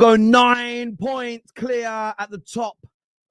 go 9 points clear at the top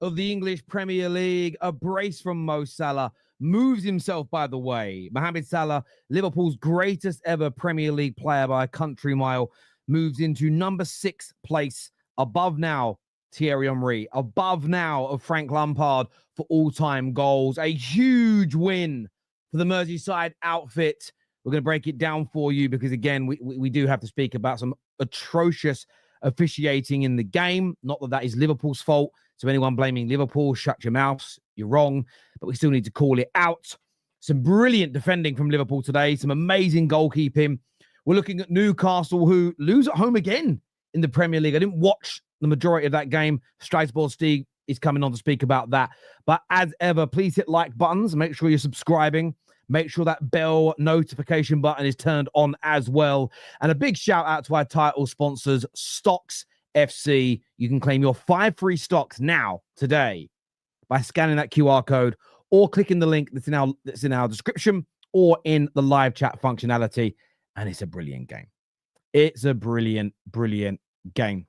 of the English Premier League. A brace from Mo Salah. Moves himself, by the way. Mohamed Salah, Liverpool's greatest ever Premier League player by a country mile, moves into number 6 place, above now Thierry Henry, above now of Frank Lampard for all-time goals. A huge win for the Merseyside outfit. We're going to break it down for you because, again, we do have to speak about some atrocious officiating in the game. Not that that is Liverpool's fault. So anyone blaming Liverpool, shut your mouths. You're wrong. But we still need to call it out. Some brilliant defending from Liverpool today. Some amazing goalkeeping. We're looking at Newcastle, who lose at home again in the Premier League. I didn't watch the majority of that game. Strijsborg is coming on to speak about that. But as ever, please hit like buttons. Make sure you're subscribing. Make sure that bell notification button is turned on as well. And a big shout out to our title sponsors, Stocks FC. You can claim your 5 free stocks now, today, by scanning that QR code or clicking the link that's in our description or in the live chat functionality. And it's a brilliant game. It's a brilliant, brilliant game.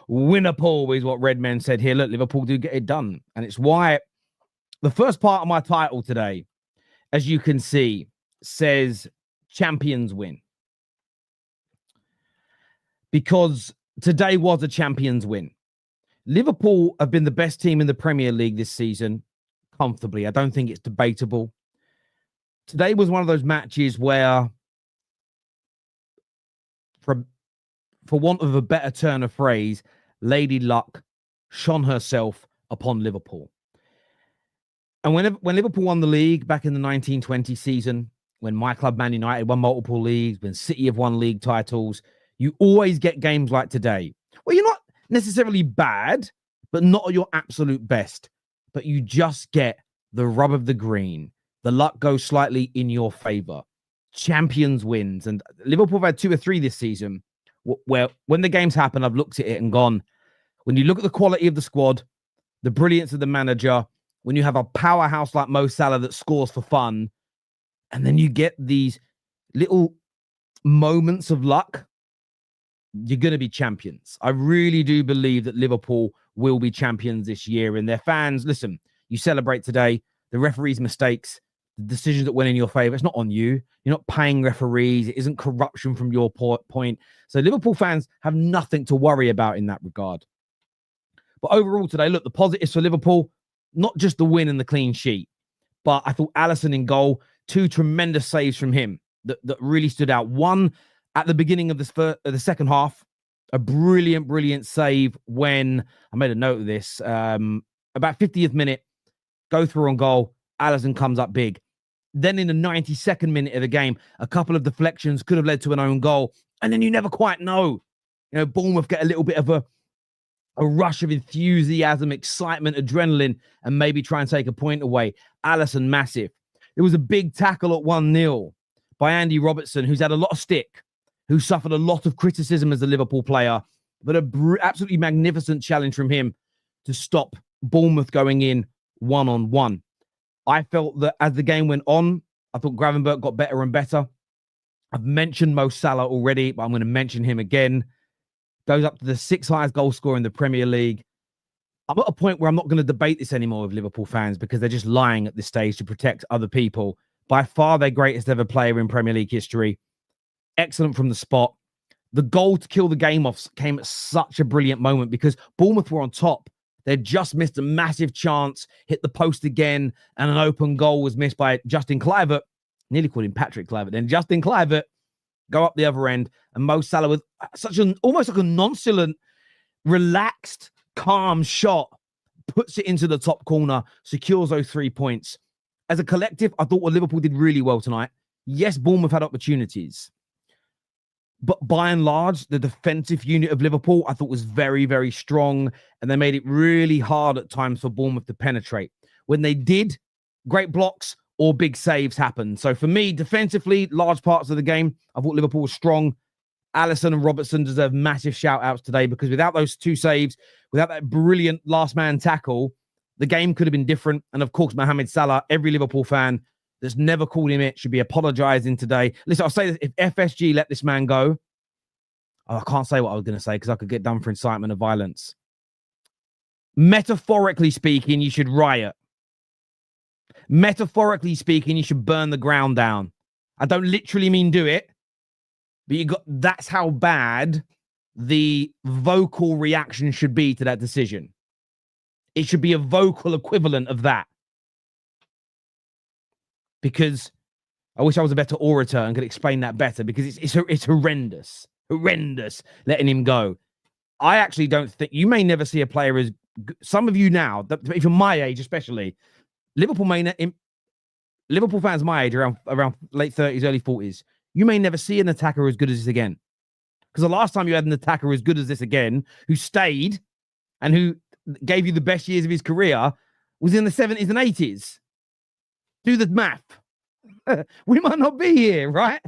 Winner Paul is what Redmen said here. Look, Liverpool do get it done. And it's why the first part of my title today, as you can see, says Champions Win. Because today was a Champions Win. Liverpool have been the best team in the Premier League this season, comfortably. I don't think it's debatable. Today was one of those matches where, for want of a better turn of phrase, Lady Luck shone herself upon Liverpool. And when Liverpool won the league back in the 1920 season, when my club, Man United, won multiple leagues, when City have won league titles, you always get games like today, where you're not necessarily bad, but not at your absolute best. But you just get the rub of the green. The luck goes slightly in your favor. Champions wins. And Liverpool have had 2 or 3 this season where when the games happen, I've looked at it and gone, when you look at the quality of the squad, the brilliance of the manager, when you have a powerhouse like Mo Salah that scores for fun, and then you get these little moments of luck, you're going to be champions. I really do believe that Liverpool will be champions this year. And their fans, listen, you celebrate today, the referee's mistakes, the decisions that went in your favor. It's not on you. You're not paying referees. It isn't corruption from your point. So Liverpool fans have nothing to worry about in that regard. But overall today, look, the positives for Liverpool, not just the win and the clean sheet, but I thought Alisson in goal, 2 tremendous saves from him that really stood out. One at the beginning of the second half, a brilliant save when, I made a note of this, about 50th minute, go through on goal, Alisson comes up big. Then in the 92nd minute of the game, a couple of deflections could have led to an own goal. And then you never quite know. You know, Bournemouth get a little bit of a rush of enthusiasm, excitement, adrenaline, and maybe try and take a point away. Alisson, massive. There was a big tackle at 1-0 by Andy Robertson, who's had a lot of stick, who suffered a lot of criticism as a Liverpool player, but a absolutely magnificent challenge from him to stop Bournemouth going in 1-on-1. I felt that as the game went on, I thought Gravenberch got better and better. I've mentioned Mo Salah already, but I'm going to mention him again. Goes up to the 6th highest goal scorer in the Premier League. I'm at a point where I'm not going to debate this anymore with Liverpool fans because they're just lying at this stage to protect other people. By far their greatest ever player in Premier League history. Excellent from the spot. The goal to kill the game off came at such a brilliant moment because Bournemouth were on top. They'd just missed a massive chance, hit the post again, and an open goal was missed by Justin Kluivert. Nearly called him Patrick Kluivert. Then Justin Kluivert go up the other end, and Mo Salah with such an almost like a nonchalant, relaxed, calm shot, puts it into the top corner, secures those 3 points. As a collective, I thought what Liverpool did really well tonight. Yes, Bournemouth had opportunities. But by and large, the defensive unit of Liverpool, I thought was very, very strong. And they made it really hard at times for Bournemouth to penetrate. When they did, great blocks or big saves happened. So for me, defensively, large parts of the game, I thought Liverpool was strong. Alisson and Robertson deserve massive shout-outs today because without those 2 saves, without that brilliant last-man tackle, the game could have been different. And of course, Mohamed Salah, every Liverpool fan that's never called him it should be apologizing today. Listen, I'll say this, if FSG let this man go, Oh, I can't say what I was going to say because I could get done for incitement of violence. Metaphorically speaking, you should riot. Metaphorically speaking, you should burn the ground down. I don't literally mean do it, but that's how bad the vocal reaction should be to that decision. It should be a vocal equivalent of that. Because I wish I was a better orator and could explain that better, because it's horrendous. Horrendous letting him go. I actually don't think, you may never see a player as some of you now, if you're my age especially, Liverpool fans my age, around late 30s, early 40s, you may never see an attacker as good as this again. Because the last time you had an attacker as good as this again, who stayed and who gave you the best years of his career, was in the 70s and 80s. Do the math. We might not be here, right?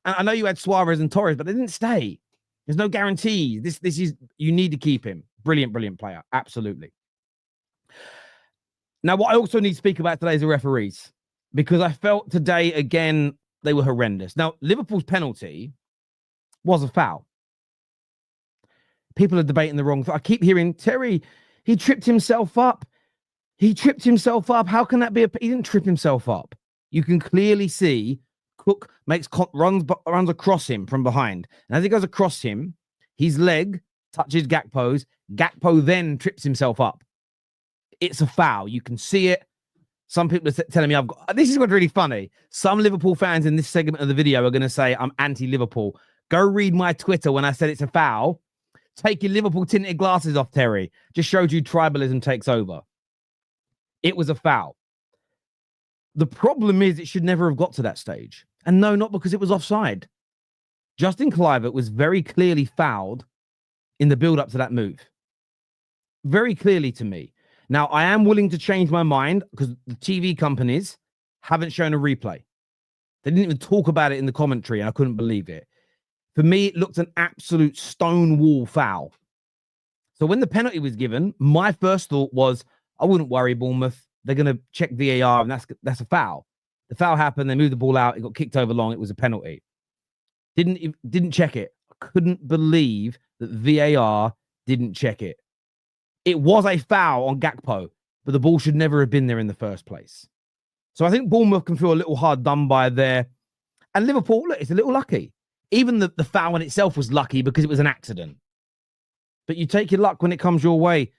And I know you had Suarez and Torres, but they didn't stay. There's no guarantee. This is, you need to keep him. Brilliant, brilliant player. Absolutely. Now, what I also need to speak about today is the referees, because I felt today, again, they were horrendous. Now, Liverpool's penalty was a foul. People are debating the wrong thing. I keep hearing, Terry, he tripped himself up. He tripped himself up. How can that be? He didn't trip himself up. You can clearly see Cook runs across him from behind. And as he goes across him, his leg touches Gakpo's. Gakpo then trips himself up. It's a foul. You can see it. Some people are telling me this is what's really funny. Some Liverpool fans in this segment of the video are going to say I'm anti-Liverpool. Go read my Twitter when I said it's a foul. Take your Liverpool tinted glasses off, Terry. Just showed you tribalism takes over. It was a foul. The problem is it should never have got to that stage. And no, not because it was offside. Justin Kluivert was very clearly fouled in the build-up to that move. Very clearly to me. Now, I am willing to change my mind because the TV companies haven't shown a replay. They didn't even talk about it in the commentary, and I couldn't believe it. For me, it looked an absolute stonewall foul. So when the penalty was given, my first thought was, I wouldn't worry, Bournemouth. They're going to check VAR, and that's a foul. The foul happened. They moved the ball out. It got kicked over long. It was a penalty. Didn't check it. I couldn't believe that VAR didn't check it. It was a foul on Gakpo, but the ball should never have been there in the first place. So I think Bournemouth can feel a little hard done by there. And Liverpool, look, it's a little lucky. Even the foul in itself was lucky because it was an accident. But you take your luck when it comes your way.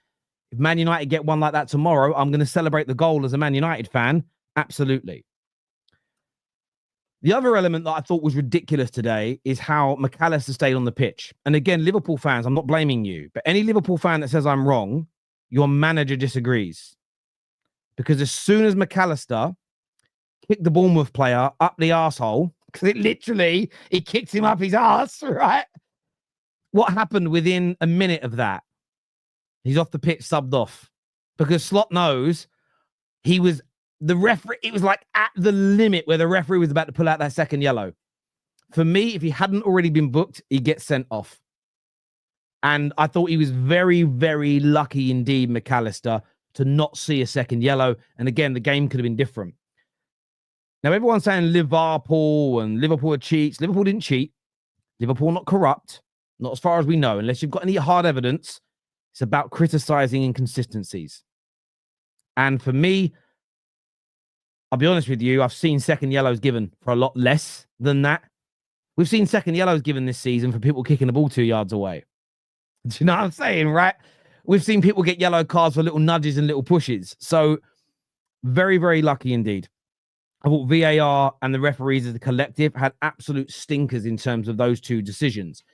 If Man United get one like that tomorrow, I'm going to celebrate the goal as a Man United fan. Absolutely. The other element that I thought was ridiculous today is how McAllister stayed on the pitch. And again, Liverpool fans, I'm not blaming you, but any Liverpool fan that says I'm wrong, your manager disagrees. Because as soon as McAllister kicked the Bournemouth player up the arsehole, because it kicked him up his arse, right? What happened within a minute of that? He's off the pitch, subbed off. Because Slot knows the referee, it was like at the limit where the referee was about to pull out that second yellow. For me, if he hadn't already been booked, he gets sent off. And I thought he was very, very lucky indeed, McAllister, to not see a second yellow. And again, the game could have been different. Now, everyone's saying Liverpool and Liverpool are cheats. Liverpool didn't cheat. Liverpool not corrupt. Not as far as we know. Unless you've got any hard evidence, it's about criticizing inconsistencies. And for me, I'll be honest with you, I've seen second yellows given for a lot less than that. We've seen second yellows given this season for people kicking the ball 2 yards away. Do you know what I'm saying, right? We've seen people get yellow cards for little nudges and little pushes. So very, very lucky indeed. I thought VAR and the referees as a collective had absolute stinkers in terms of those two decisions.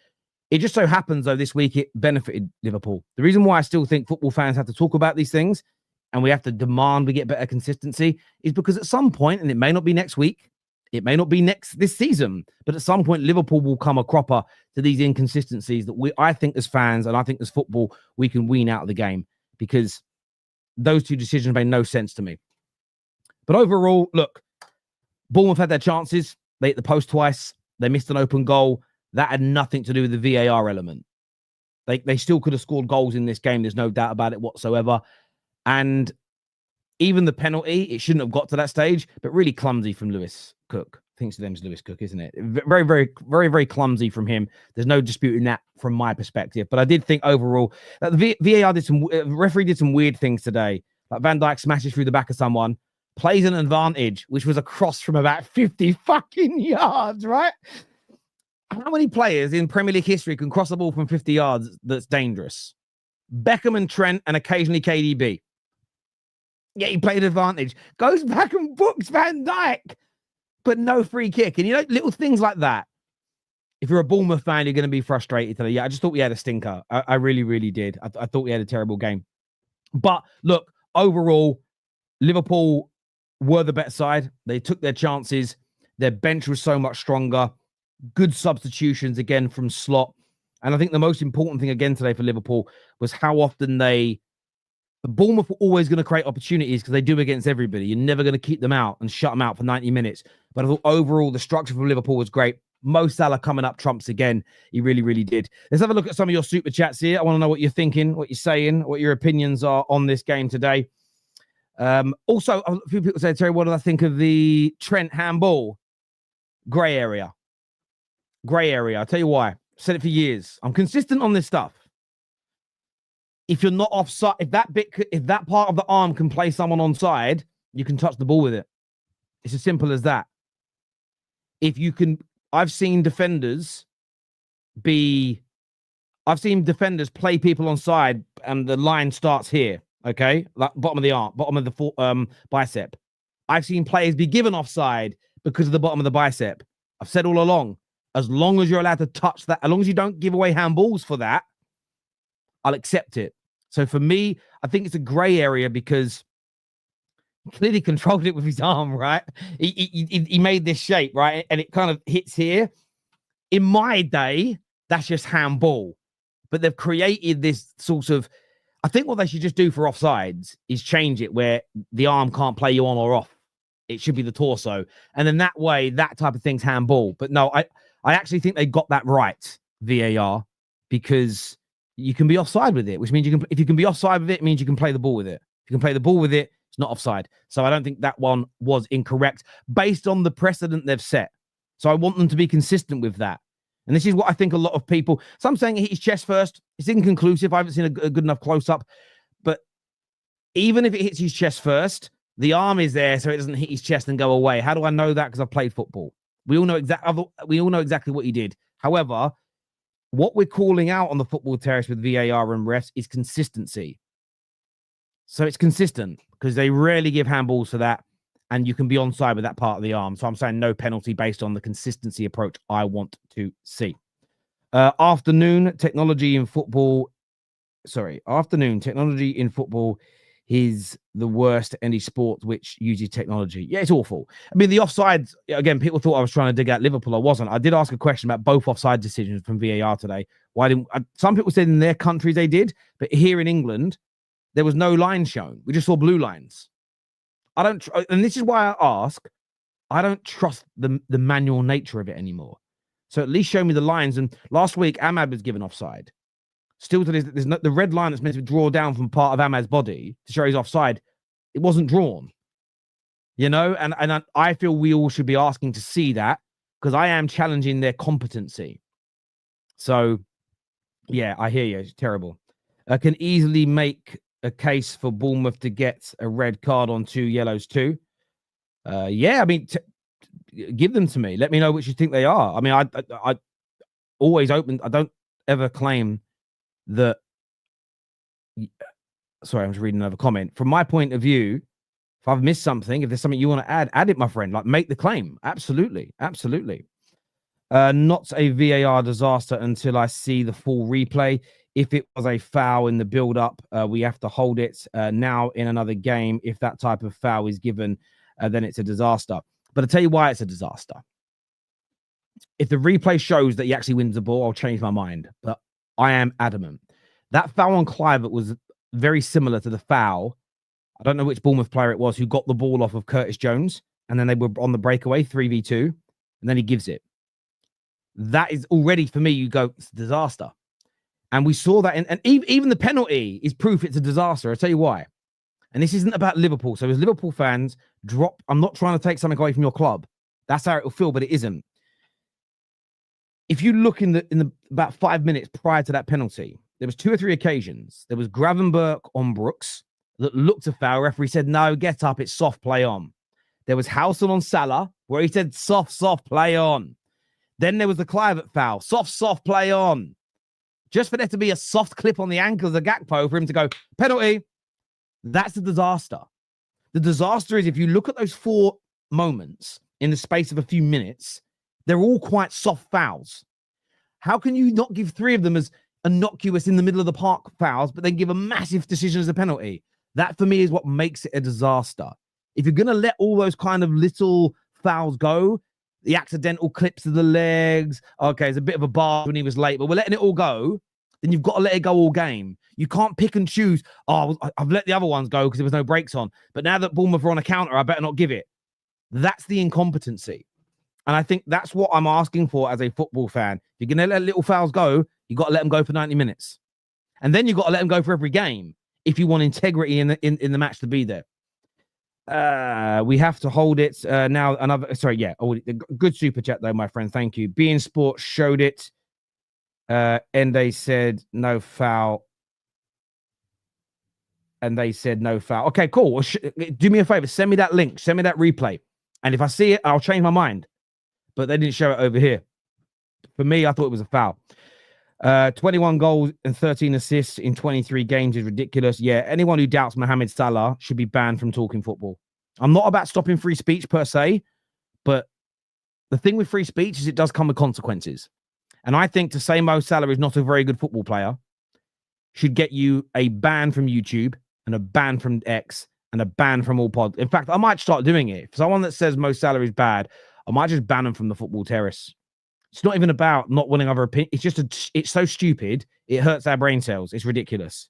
It just so happens, though, this week it benefited Liverpool. The reason why I still think football fans have to talk about these things and we have to demand we get better consistency is because at some point, and it may not be next week, it may not be this season, but at some point, Liverpool will come a cropper to these inconsistencies that I think as fans and I think as football, we can wean out of the game because those two decisions made no sense to me. But overall, look, Bournemouth had their chances. They hit the post twice. They missed an open goal. That had nothing to do with the VAR element. They still could have scored goals in this game. There's no doubt about it whatsoever. And even the penalty, it shouldn't have got to that stage, but really clumsy from Lewis Cook. think his name's Lewis Cook, isn't it? Very, very, very, very clumsy from him. There's no disputing that from my perspective. But I did think overall that the VAR did some, referee did some weird things today. Like Van Dijk smashes through the back of someone, plays an advantage, which was a cross from about 50 fucking yards, right? How many players in Premier League history can cross the ball from 50 yards that's dangerous? Beckham and Trent, and occasionally KDB. Yeah, he played advantage. Goes back and books Van Dijk, but no free kick. And, you know, little things like that. If you're a Bournemouth fan, you're going to be frustrated today. Yeah, I just thought we had a stinker. I really, really did. I thought we had a terrible game. But, look, overall, Liverpool were the better side. They took their chances. Their bench was so much stronger. Good substitutions, again, from Slot. And I think the most important thing, again, today for Liverpool was how often Bournemouth were always going to create opportunities because they do against everybody. You're never going to keep them out and shut them out for 90 minutes. But I thought overall the structure for Liverpool was great. Mo Salah coming up trumps again. He really, really did. Let's have a look at some of your super chats here. I want to know what you're thinking, what you're saying, what your opinions are on this game today. Also, a few people say, Terry, what did I think of the Trent handball? Grey area. Grey area. I'll tell you why. I've said it for years. I'm consistent on this stuff. If you're not offside, if that part of the arm can play someone onside, you can touch the ball with it. It's as simple as that. If you can, I've seen defenders play people onside and the line starts here, okay? Like bottom of the arm, bottom of the bicep. I've seen players be given offside because of the bottom of the bicep. I've said all along, as long as you're allowed to touch that, as long as you don't give away handballs for that, I'll accept it. So for me, I think it's a grey area because he clearly controlled it with his arm, right? He made this shape, right? And it kind of hits here. In my day, that's just handball. But they've created this sort of, I think what they should just do for offsides is change it where the arm can't play you on or off. It should be the torso. And then that way, that type of thing's handball. But no, I actually think they got that right, VAR, because you can be offside with it, which means if you can be offside with it, it means you can play the ball with it. If you can play the ball with it, it's not offside. So I don't think that one was incorrect based on the precedent they've set. So I want them to be consistent with that. And this is what I think a lot of people, some saying he hit his chest first. It's inconclusive. I haven't seen a good enough close-up. But even if it hits his chest first, the arm is there so it doesn't hit his chest and go away. How do I know that? Because I've played football. We all know exactly what he did. However, what we're calling out on the Football Terrace with VAR and refs is consistency. So it's consistent because they rarely give handballs for that, and you can be onside with that part of the arm. So I'm saying no penalty based on the consistency approach I want to see. Afternoon technology in football is the worst any sport which uses technology. Yeah, it's awful. I mean, the offsides, again, people thought I was trying to dig out Liverpool. I wasn't. I did ask a question about both offside decisions from VAR today. Some people said in their countries they did, but here in England, there was no line shown. We just saw blue lines. And this is why I ask, I don't trust the manual nature of it anymore. So at least show me the lines. And last week, Ahmad was given offside. Still to this, the red line that's meant to draw down from part of Ahmad's body to show he's offside. It wasn't drawn, you know, and I feel we all should be asking to see that because I am challenging their competency. So, yeah, I hear you. It's terrible. I can easily make a case for Bournemouth to get a red card on 2 yellows too. Yeah, I mean, give them to me. Let me know which you think they are. I mean, I always open. I don't ever claim that. Sorry, I'm just reading another comment. From my point of view, if I've missed something, if there's something you want to add it, my friend. Like, make the claim. Absolutely. Absolutely. Not a VAR disaster until I see the full replay. If it was a foul in the build-up, we have to hold it. Now in another game, if that type of foul is given, then it's a disaster. But I'll tell you why it's a disaster. If the replay shows that he actually wins the ball, I'll change my mind. But I am adamant. That foul on Kluivert was very similar to the foul. I don't know which Bournemouth player it was who got the ball off of Curtis Jones, and then they were on the breakaway, 3v2, and then he gives it. That is already, for me, you go, it's a disaster. And we saw that, and even the penalty is proof it's a disaster. I'll tell you why. And this isn't about Liverpool. So as Liverpool fans, I'm not trying to take something away from your club. That's how it will feel, but it isn't. If you look in the about 5 minutes prior to that penalty, there was 2 or 3 occasions. There was Gravenberch on Brooks that looked a foul. Referee said, no, get up. It's soft, play on. There was Husam on Salah where he said, soft, play on. Then there was the Kluivert foul. Soft, play on. Just for there to be a soft clip on the ankles of Gakpo for him to go, penalty. That's the disaster. The disaster is if you look at those 4 moments in the space of a few minutes, they're all quite soft fouls. How can you not give 3 of them as innocuous in the middle of the park fouls, but then give a massive decision as a penalty? That, for me, is what makes it a disaster. If you're going to let all those kind of little fouls go, the accidental clips of the legs, okay, it's a bit of a bar when he was late, but we're letting it all go, then you've got to let it go all game. You can't pick and choose, oh, I've let the other ones go because there was no brakes on, but now that Bournemouth are on a counter, I better not give it. That's the incompetency. And I think that's what I'm asking for as a football fan. If you're going to let little fouls go, you've got to let them go for 90 minutes. And then you've got to let them go for every game if you want integrity in the match to be there. We have to hold it now. Good super chat though, my friend. Thank you. Being Sports showed it. And they said no foul. Okay, cool. Well, do me a favor. Send me that link. Send me that replay. And if I see it, I'll change my mind. But they didn't show it over here. For me, I thought it was a foul. 21 goals and 13 assists in 23 games is ridiculous. Yeah, anyone who doubts Mohamed Salah should be banned from talking football. I'm not about stopping free speech per se, but the thing with free speech is it does come with consequences. And I think to say Mo Salah is not a very good football player should get you a ban from YouTube and a ban from X and a ban from all pods. In fact, I might start doing it. If someone that says Mo Salah is bad, I might just ban them from the Football Terrace. It's not even about not wanting other opinions. It's just it's so stupid. It hurts our brain cells. It's ridiculous.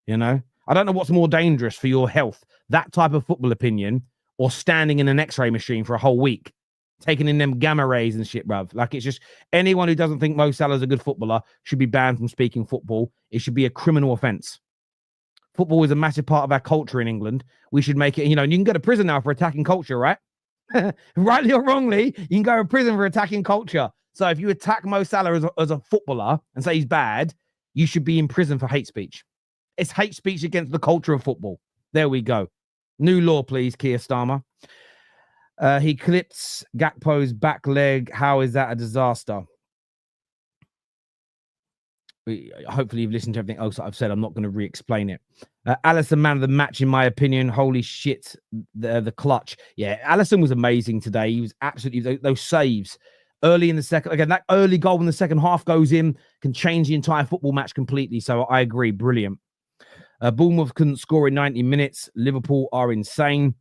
You know, I don't know what's more dangerous for your health, that type of football opinion or standing in an X-ray machine for a whole week, taking in them gamma rays and shit, bruv. Like, it's just anyone who doesn't think Mo Salah is a good footballer should be banned from speaking football. It should be a criminal offence. Football is a massive part of our culture in England. We should make it, you know, and you can go to prison now for attacking culture, right? Rightly or wrongly, you can go to prison for attacking culture. So if you attack Mo Salah as a footballer and say he's bad, you should be in prison for hate speech. It's hate speech against the culture of football. There we go. New law, please, Keir Starmer. He clips Gakpo's back leg. How is that a disaster? Hopefully you've listened to everything else that I've said. I'm not going to re-explain it. Alisson, man of the match, in my opinion. Holy shit, the clutch. Yeah, Alisson was amazing today. He was absolutely, those saves early in the second. Again, that early goal in the second half goes in, can change the entire football match completely. So I agree, brilliant. Bournemouth couldn't score in 90 minutes. Liverpool are insane.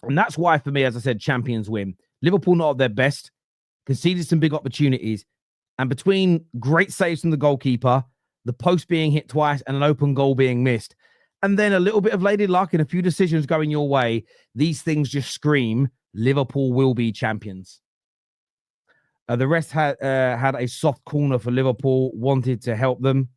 And that's why, for me, as I said, champions win. Liverpool not at their best, conceded some big opportunities. And between great saves from the goalkeeper, the post being hit twice, and an open goal being missed, and then a little bit of lady luck and a few decisions going your way, these things just scream Liverpool will be champions. The rest had a soft corner for Liverpool, wanted to help them.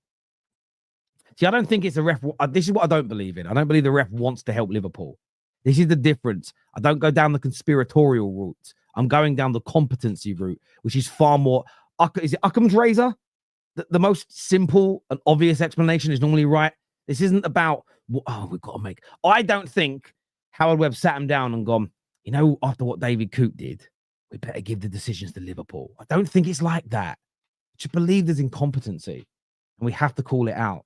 See, I don't think it's a ref. This is what I don't believe in. I don't believe the ref wants to help Liverpool. This is the difference. I don't go down the conspiratorial route. I'm going down the competency route, which is far more... Is it Occam's razor? The most simple and obvious explanation is normally right. This isn't about, oh, we've got to make... I don't think Howard Webb sat him down and gone, you know, after what David Coote did, we better give the decisions to Liverpool. I don't think it's like that. I just believe there's incompetency, and we have to call it out.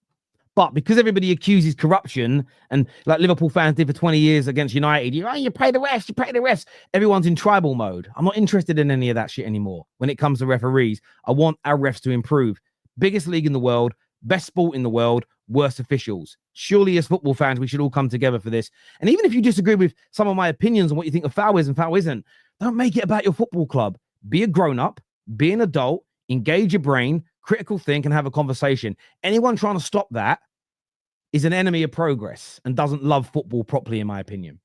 But because everybody accuses corruption, and like Liverpool fans did for 20 years against United, you pay the refs, you pay the refs. Everyone's in tribal mode. I'm not interested in any of that shit anymore. When it comes to referees, I want our refs to improve. Biggest league in the world, best sport in the world, worst officials. Surely as football fans, we should all come together for this. And even if you disagree with some of my opinions on what you think a foul is and foul isn't, don't make it about your football club. Be a grown-up, be an adult, engage your brain, critical think, and have a conversation. Anyone trying to stop that is an enemy of progress and doesn't love football properly, in my opinion.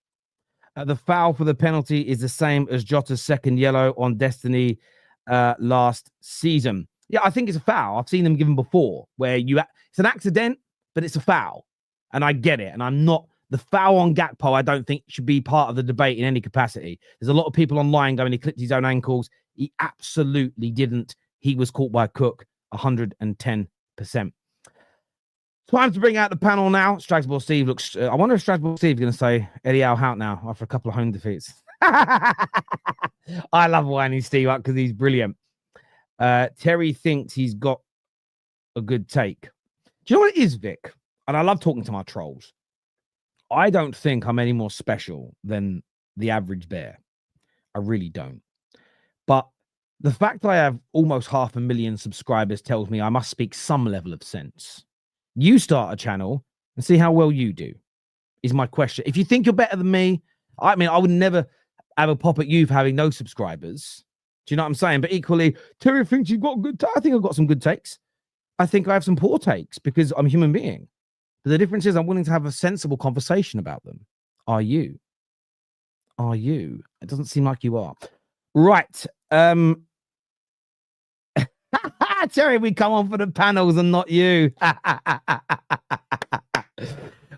The foul for the penalty is the same as Jota's second yellow on Destiny last season. Yeah, I think it's a foul. I've seen them given before where it's an accident, but it's a foul. And I get it. And I'm not The foul on Gakpo, I don't think should be part of the debate in any capacity. There's a lot of people online going, he clipped his own ankles. He absolutely didn't. He was caught by Cook 110%. Time to bring out the panel now. Strasbourg Steve looks... I wonder if Strasbourg Steve is going to say Eddie Howe out now after a couple of home defeats. I love winding Steve up because he's brilliant. Terry thinks he's got a good take. Do you know what it is, Vic? And I love talking to my trolls. I don't think I'm any more special than the average bear. I really don't. But the fact I have almost 500,000 subscribers tells me I must speak some level of sense. You start a channel and see how well you do, is my question. If you think you're better than me, I mean, I would never have a pop at you for having no subscribers. Do you know what I'm saying? But equally, Terry thinks you've got good. I think I've got some good takes. I think I have some poor takes because I'm a human being. But the difference is I'm willing to have a sensible conversation about them. Are you? Are you? It doesn't seem like you are. Right. Terry, we come on for the panels and not you.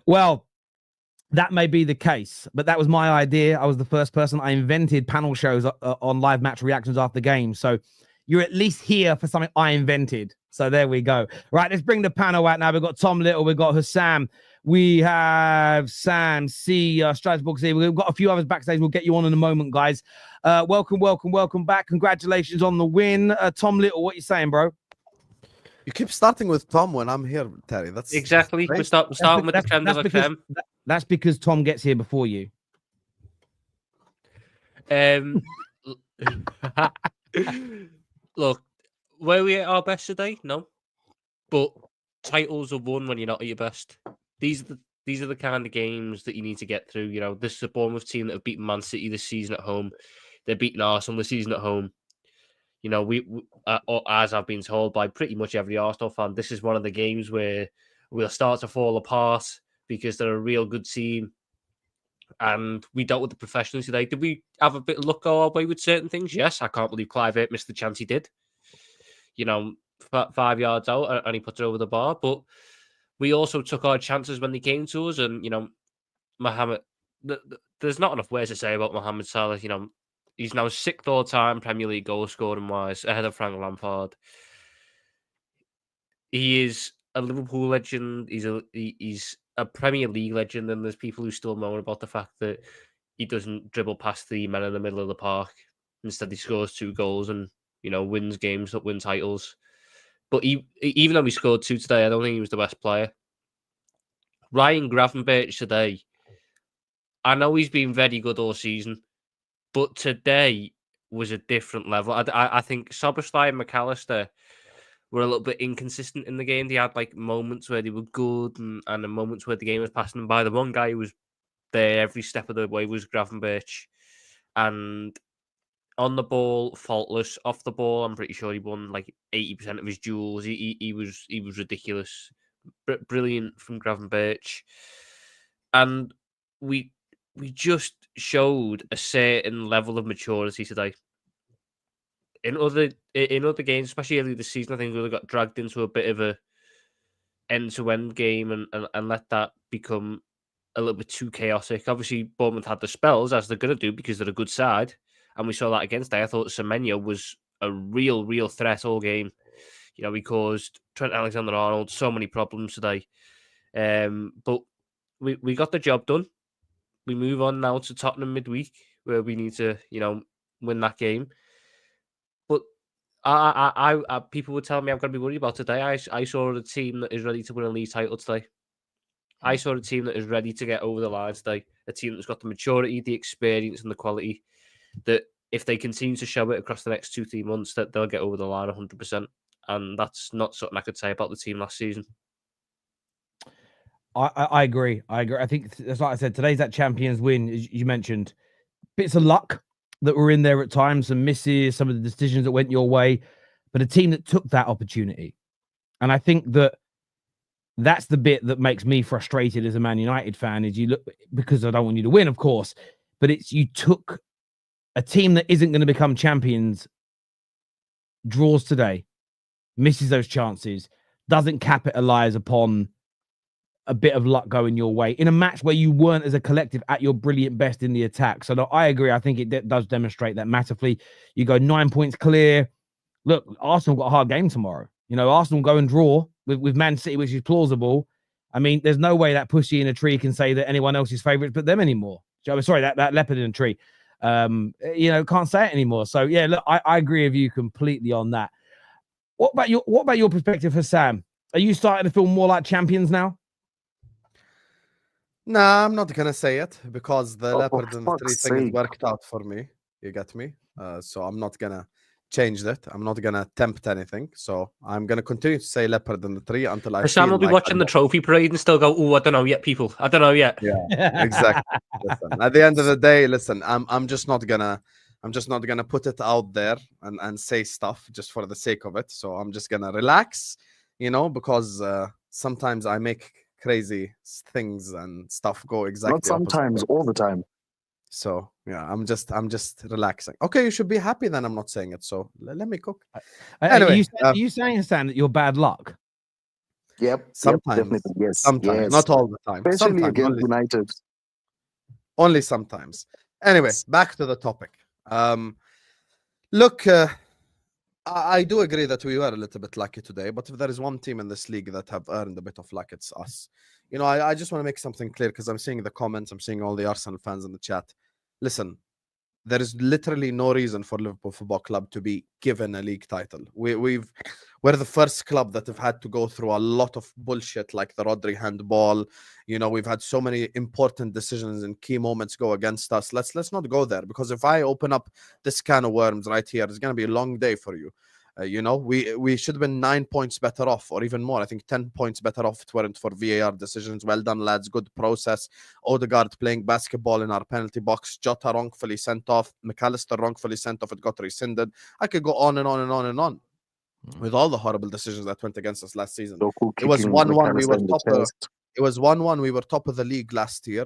Well, that may be the case, but that was my idea. I was the first person. I invented panel shows on live match reactions after games. So you're at least here for something I invented. So there we go. Right, let's bring the panel out now. We've got Tom Little. We've got Husam. We have Sam C. Strasbourg C. We've got a few others backstage. We'll get you on in a moment, guys. Welcome back. Congratulations on the win. Tom Little, what you saying, bro? You keep starting with Tom when I'm here, Terry. That's exactly. We're starting with the creme de la creme. That's because Tom gets here before you. Look, were we at our best today? No. But titles are won when you're not at your best. These are the kind of games that you need to get through. You know, this is a Bournemouth team that have beaten Man City this season at home. They're beating Arsenal this season at home. You know, we as I've been told by pretty much every Arsenal fan, this is one of the games where we'll start to fall apart because they're a real good team. And we dealt with the professionals today. Did we have a bit of luck go our way with certain things? Yes. I can't believe Clive Hurt missed the chance he did. You know, 5 yards out and he put it over the bar. But we also took our chances when they came to us. And, you know, Mohamed, there's not enough words to say about Mohamed Salah. You know, he's now 6th all-time Premier League goal scoring wise, ahead of Frank Lampard. He is a Liverpool legend. He's a Premier League legend, and there's people who still moan about the fact that he doesn't dribble past 3 men in the middle of the park. Instead, he scores 2 goals and, you know, wins games that win titles. But even though he scored 2 today, I don't think he was the best player. Ryan Gravenberch today, I know he's been very good all season, but today was a different level. I think Szoboszlai and McAllister were a little bit inconsistent in the game. They had like moments where they were good and moments where the game was passing them by. The one guy who was there every step of the way was Gravenberch. And on the ball, faultless. Off the ball, I'm pretty sure he won like 80% of his duels. He was ridiculous. Brilliant from Gravenberch. And we just showed a certain level of maturity today. In other games, especially early this season, I think we really got dragged into a bit of a end-to-end game and let that become a little bit too chaotic. Obviously, Bournemouth had the spells, as they're going to do, because they're a good side. And we saw that against them. I thought Semenyo was a real threat all game. You know, he caused Trent Alexander-Arnold so many problems today. But we got the job done. We move on now to Tottenham midweek, where we need to, you know, win that game. But I people would tell me I've got to be worried about today. I saw a team that is ready to win a league title today. I saw a team that is ready to get over the line today. A team that's got the maturity, the experience, and the quality that if they continue to show it across the next 2-3 months, that they'll get over the line 100%. And that's not something I could say about the team last season. I agree. I think that's like I said, today's that Champions win, as you mentioned. Bits of luck that were in there at times, some misses, some of the decisions that went your way, but a team that took that opportunity. And I think that's the bit that makes me frustrated as a Man United fan, is you look, because I don't want you to win, of course, but it's you took a team that isn't going to become champions, draws today, misses those chances, doesn't capitalize upon a bit of luck going your way in a match where you weren't as a collective at your brilliant best in the attack. So no, I agree. I think it does demonstrate that massively. You go 9 points clear. Look, Arsenal got a hard game tomorrow. You know, Arsenal go and draw with Man City, which is plausible. I mean, there's no way that pushy in a tree can say that anyone else's favourites but them anymore. Sorry, that leopard in a tree. You know, can't say it anymore. So yeah, look, I agree with you completely on that. What about your perspective, Husam? Are you starting to feel more like champions now? Nah, I'm not gonna say it because the leopard and the fuck's tree thing has sake. worked out for me. You get me? So I'm not gonna change that. I'm not gonna tempt anything. So I'm gonna continue to say leopard and the tree until I. Sam will be like watching the trophy parade and still go, "Oh, I don't know yet, people. I don't know yet." Yeah, exactly. Listen, at the end of the day, listen, I'm just not gonna put it out there and say stuff just for the sake of it. So I'm just gonna relax, you know, because sometimes I make crazy things and stuff go exactly Not sometimes, opposite. all the time. So yeah, I'm just relaxing. Okay, you should be happy then I'm not saying it. So let me cook. Anyway, are you saying, Sam, that you're bad luck? Yep. Sometimes, Definitely. Yes. sometimes, yes. not all the time. Especially Sometimes, against United. only sometimes. Anyway, back to the topic. Look, I do agree that we were a little bit lucky today, but if there is one team in this league that have earned a bit of luck, it's us. You know, I just want to make something clear because I'm seeing the comments, I'm seeing all the Arsenal fans in the chat. Listen, there is literally no reason for Liverpool Football Club to be given a league title. We're the first club that have had to go through a lot of bullshit like the Rodri handball. You know, we've had so many important decisions and key moments go against us. Let's not go there, because if I open up this can of worms right here, it's going to be a long day for you. You know, we should have been 9 points better off, or even more. I think 10 points better off if it weren't for VAR decisions. Well done, lads. Good process. Odegaard playing basketball in our penalty box. Jota wrongfully sent off. McAllister wrongfully sent off. It got rescinded. I could go on and on and on and on with all the horrible decisions that went against us last season. It was 1-1. We were top. It was 1-1. We were top of the league last year.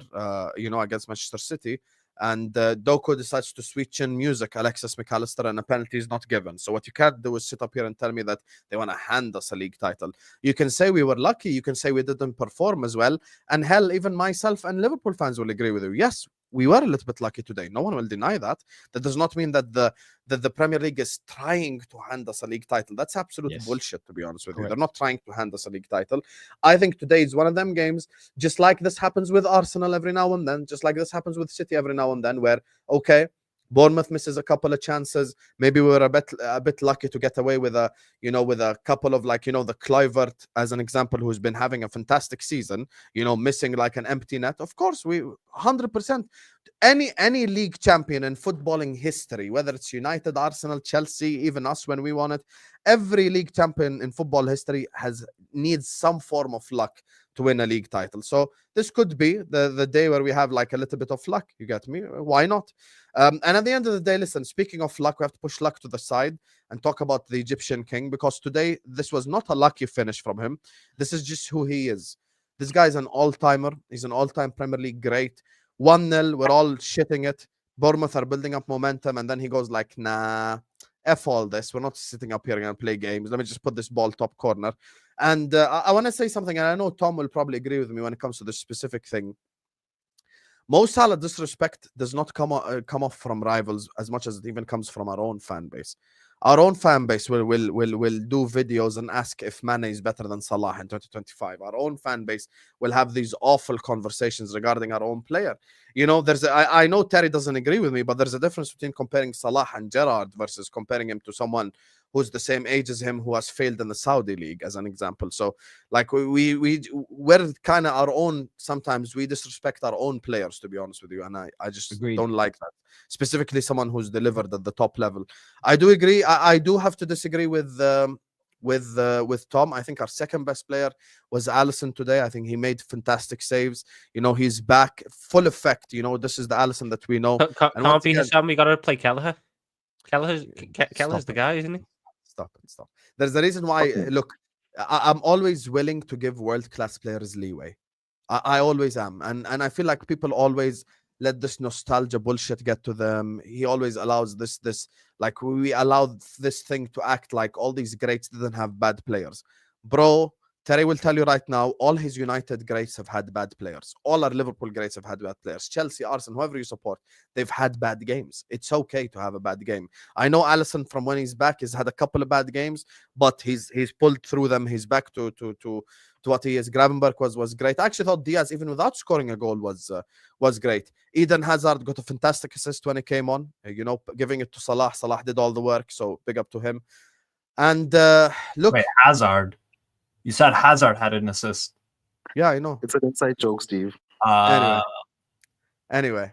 You know, against Manchester City. And Doku decides to switch in music, Alexis McAllister, and a penalty is not given. So what you can't do is sit up here and tell me that they want to hand us a league title. You can say we were lucky. You can say we didn't perform as well. And hell, even myself and Liverpool fans will agree with you. Yes, we were a little bit lucky today. No one will deny that. That does not mean that the Premier League is trying to hand us a league title. That's absolute bullshit, to be honest with you. They're not trying to hand us a league title. I think today is one of them games, just like this happens with Arsenal every now and then, just like this happens with City every now and then, where, okay, Bournemouth misses a couple of chances. Maybe we were a bit lucky to get away with a couple of, like, you know, the Kluivert as an example, who's been having a fantastic season, you know, missing like an empty net. Of course, we 100%. Any league champion in footballing history, whether it's United, Arsenal, Chelsea, even us when we won it, every league champion in football history needs some form of luck to win a league title. So this could be the day where we have like a little bit of luck. You get me? Why not? And at the end of the day, listen, speaking of luck, we have to push luck to the side and talk about the Egyptian king, because today this was not a lucky finish from him. This is just who he is. This guy's an all-timer. He's an all-time Premier League great. 1-0, we're all shitting it. Bournemouth are building up momentum, and then he goes like, nah, F all this. We're not sitting up here and play games. Let me just put this ball top corner. And I want to say something, and I know Tom will probably agree with me when it comes to this specific thing. Mo Salah disrespect does not come off from rivals as much as it even comes from our own fan base. Our own fan base will do videos and ask if Mane is better than Salah in 2025. Our own fan base will have these awful conversations regarding our own player. You know, I know Terry doesn't agree with me, but there's a difference between comparing Salah and Gerrard versus comparing him to someone who's the same age as him, who has failed in the Saudi league, as an example. So, like, we're kind of our own. Sometimes we disrespect our own players, to be honest with you, and I just don't like that. Specifically, someone who's delivered at the top level. I do agree. I do have to disagree with Tom. I think our second best player was Alisson today. I think he made fantastic saves. You know, he's back full effect. You know, this is the Alisson that we know. Can't be Husam. We got to play Kelleher. Kelleher's the guy, isn't he? Stop. There's a reason why. Look, I'm always willing to give world-class players leeway. I always am, and I feel like people always let this nostalgia bullshit get to them. He always allows this like we allowed this thing to act like all these greats didn't have bad players. Bro, Terry will tell you right now, all his United greats have had bad players. All our Liverpool greats have had bad players. Chelsea, Arsenal, whoever you support, they've had bad games. It's okay to have a bad game. I know Alisson from when he's back has had a couple of bad games, but he's pulled through them. He's back to what he is. Gravenberch was great. I actually thought Diaz, even without scoring a goal, was great. Eden Hazard got a fantastic assist when he came on. Giving it to Salah. Salah did all the work, so big up to him. And look, wait, Hazard. You said Hazard had an assist. Yeah, I know. It's an inside joke, Steve. Anyway,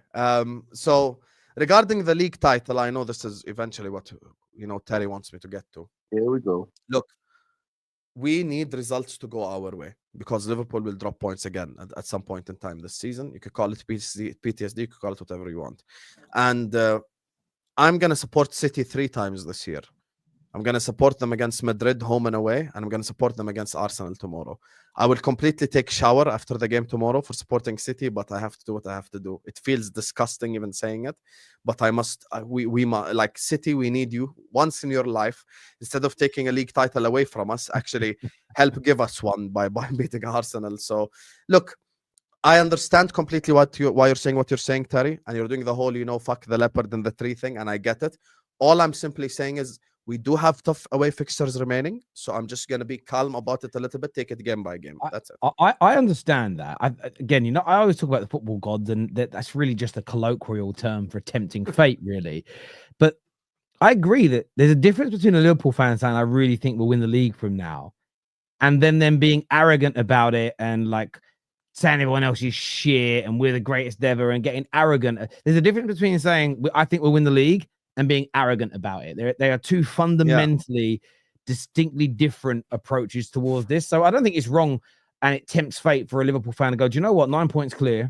so regarding the league title, I know this is eventually what Terry wants me to get to. Here we go. Look, we need results to go our way because Liverpool will drop points again at some point in time this season. You could call it PTSD, you could call it whatever you want. And I'm going to support City 3 times this year. I'm going to support them against Madrid, home and away, and I'm going to support them against Arsenal tomorrow. I will completely take shower after the game tomorrow for supporting City, but I have to do what I have to do. It feels disgusting even saying it, but I must. We like City. We need you once in your life. Instead of taking a league title away from us, actually help give us one by beating Arsenal. So, look, I understand completely why you're saying what you're saying, Terry, and you're doing the whole, fuck the leopard and the tree thing, and I get it. All I'm simply saying is, we do have tough away fixtures remaining, so I'm just going to be calm about it a little bit, take it game by game. That's it. I understand that. I always talk about the football gods, and that's really just a colloquial term for tempting fate, really. But I agree that there's a difference between a Liverpool fan saying, I really think we'll win the league from now, and then them being arrogant about it and like saying everyone else is shit and we're the greatest ever and getting arrogant. There's a difference between saying, I think we'll win the league, and being arrogant about it. They are two fundamentally, distinctly different approaches towards this. So I don't think it's wrong, and it tempts fate for a Liverpool fan to go, do you know what? 9 points clear.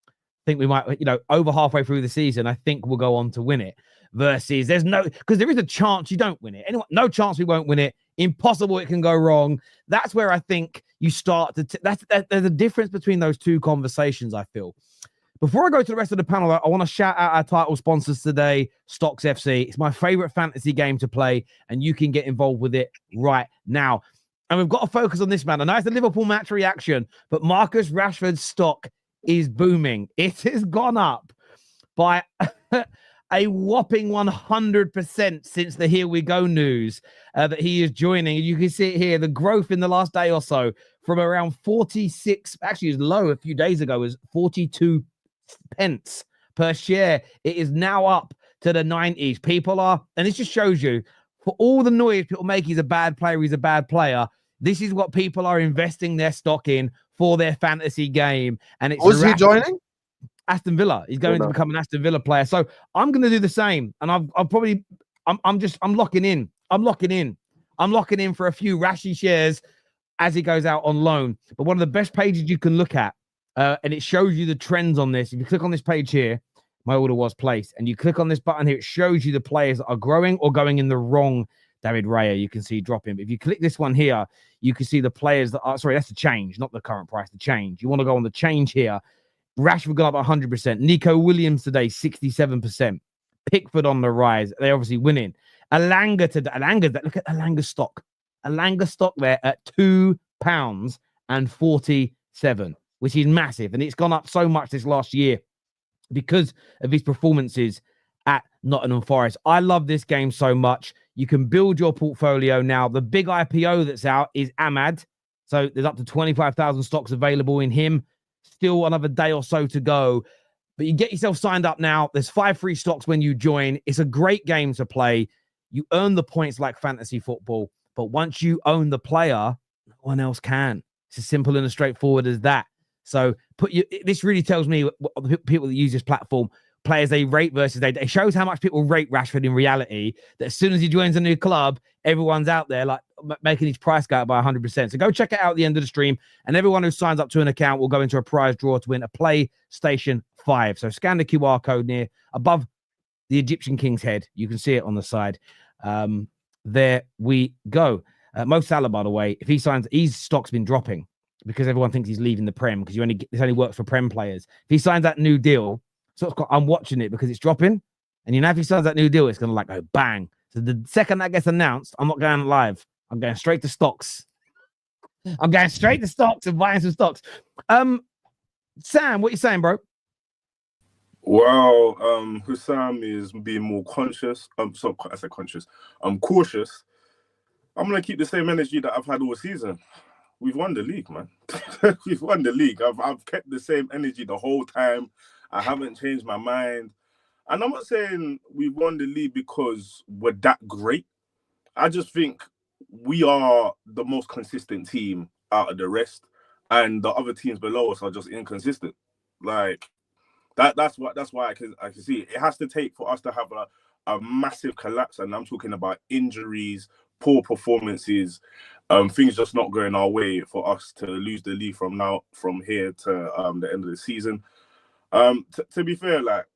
I think we might, over halfway through the season, I think we'll go on to win it. Versus because there is a chance you don't win it. No chance we won't win it. Impossible it can go wrong. That's where I think you start to, there's a difference between those two conversations, I feel. Before I go to the rest of the panel, I want to shout out our title sponsors today, Stocks FC. It's my favorite fantasy game to play, and you can get involved with it right now. And we've got to focus on this, man. I know it's a Liverpool match reaction, but Marcus Rashford's stock is booming. It has gone up by a whopping 100% since the Here We Go news that he is joining. You can see it here, the growth in the last day or so from around 46, actually it was low a few days ago, was 42 pence per share. It is now up to the 90s. People are, and this just shows you, for all the noise people make, he's a bad player. This is what people are investing their stock in for their fantasy game. And it's who's he joining? Aston Villa. He's going to become an Aston Villa player. So I'm going to do the same. And I'm locking in. I'm locking in for a few Rashi shares as he goes out on loan. But one of the best pages you can look at, and it shows you the trends on this. If you click on this page here, my order was placed, and you click on this button here, it shows you the players that are growing or going in the wrong. David Raya, you can see dropping. But if you click this one here, you can see the players that are, sorry, that's the change, not the current price, the change. You want to go on the change here. Rashford got up 100%. Nico Williams today, 67%. Pickford on the rise. They're obviously winning. Alanga today. Look at Alanga's stock. Alanga stock there at £2.47, which is massive. And it's gone up so much this last year because of his performances at Nottingham Forest. I love this game so much. You can build your portfolio now. The big IPO that's out is Ahmad. So there's up to 25,000 stocks available in him. Still another day or so to go. But you get yourself signed up now. There's 5 free stocks when you join. It's a great game to play. You earn the points like fantasy football. But once you own the player, no one else can. It's as simple and as straightforward as that. So this really tells me what the people that use this platform, players they rate versus it shows how much people rate Rashford in reality, that as soon as he joins a new club, everyone's out there like making his price go up by 100%. So go check it out at the end of the stream, and everyone who signs up to an account will go into a prize draw to win a PlayStation 5. So scan the QR code near above the Egyptian king's head. You can see it on the side. There we go. Mo Salah, by the way, if he signs, his stock's been dropping because everyone thinks he's leaving the Prem because this only works for Prem players. If he signs that new deal, so I'm watching it because it's dropping, and if he signs that new deal, it's going to like go bang. So the second that gets announced, I'm not going live. I'm going straight to stocks. I'm going straight to stocks and buying some stocks. Sam, what you saying, bro? Well, Husam is being more conscious. I said conscious. I'm cautious. I'm gonna keep the same energy that I've had all season. We've won the league, man. We've won the league. I've kept the same energy the whole time. I haven't changed my mind. And I'm not saying we won the league because we're that great. I just think we are the most consistent team out of the rest, and the other teams below us are just inconsistent. Like that's why I can see it. It has to take for us to have a massive collapse, and I'm talking about injuries, poor performances, things just not going our way for us to lose the league from here to the end of the season. To be fair, like,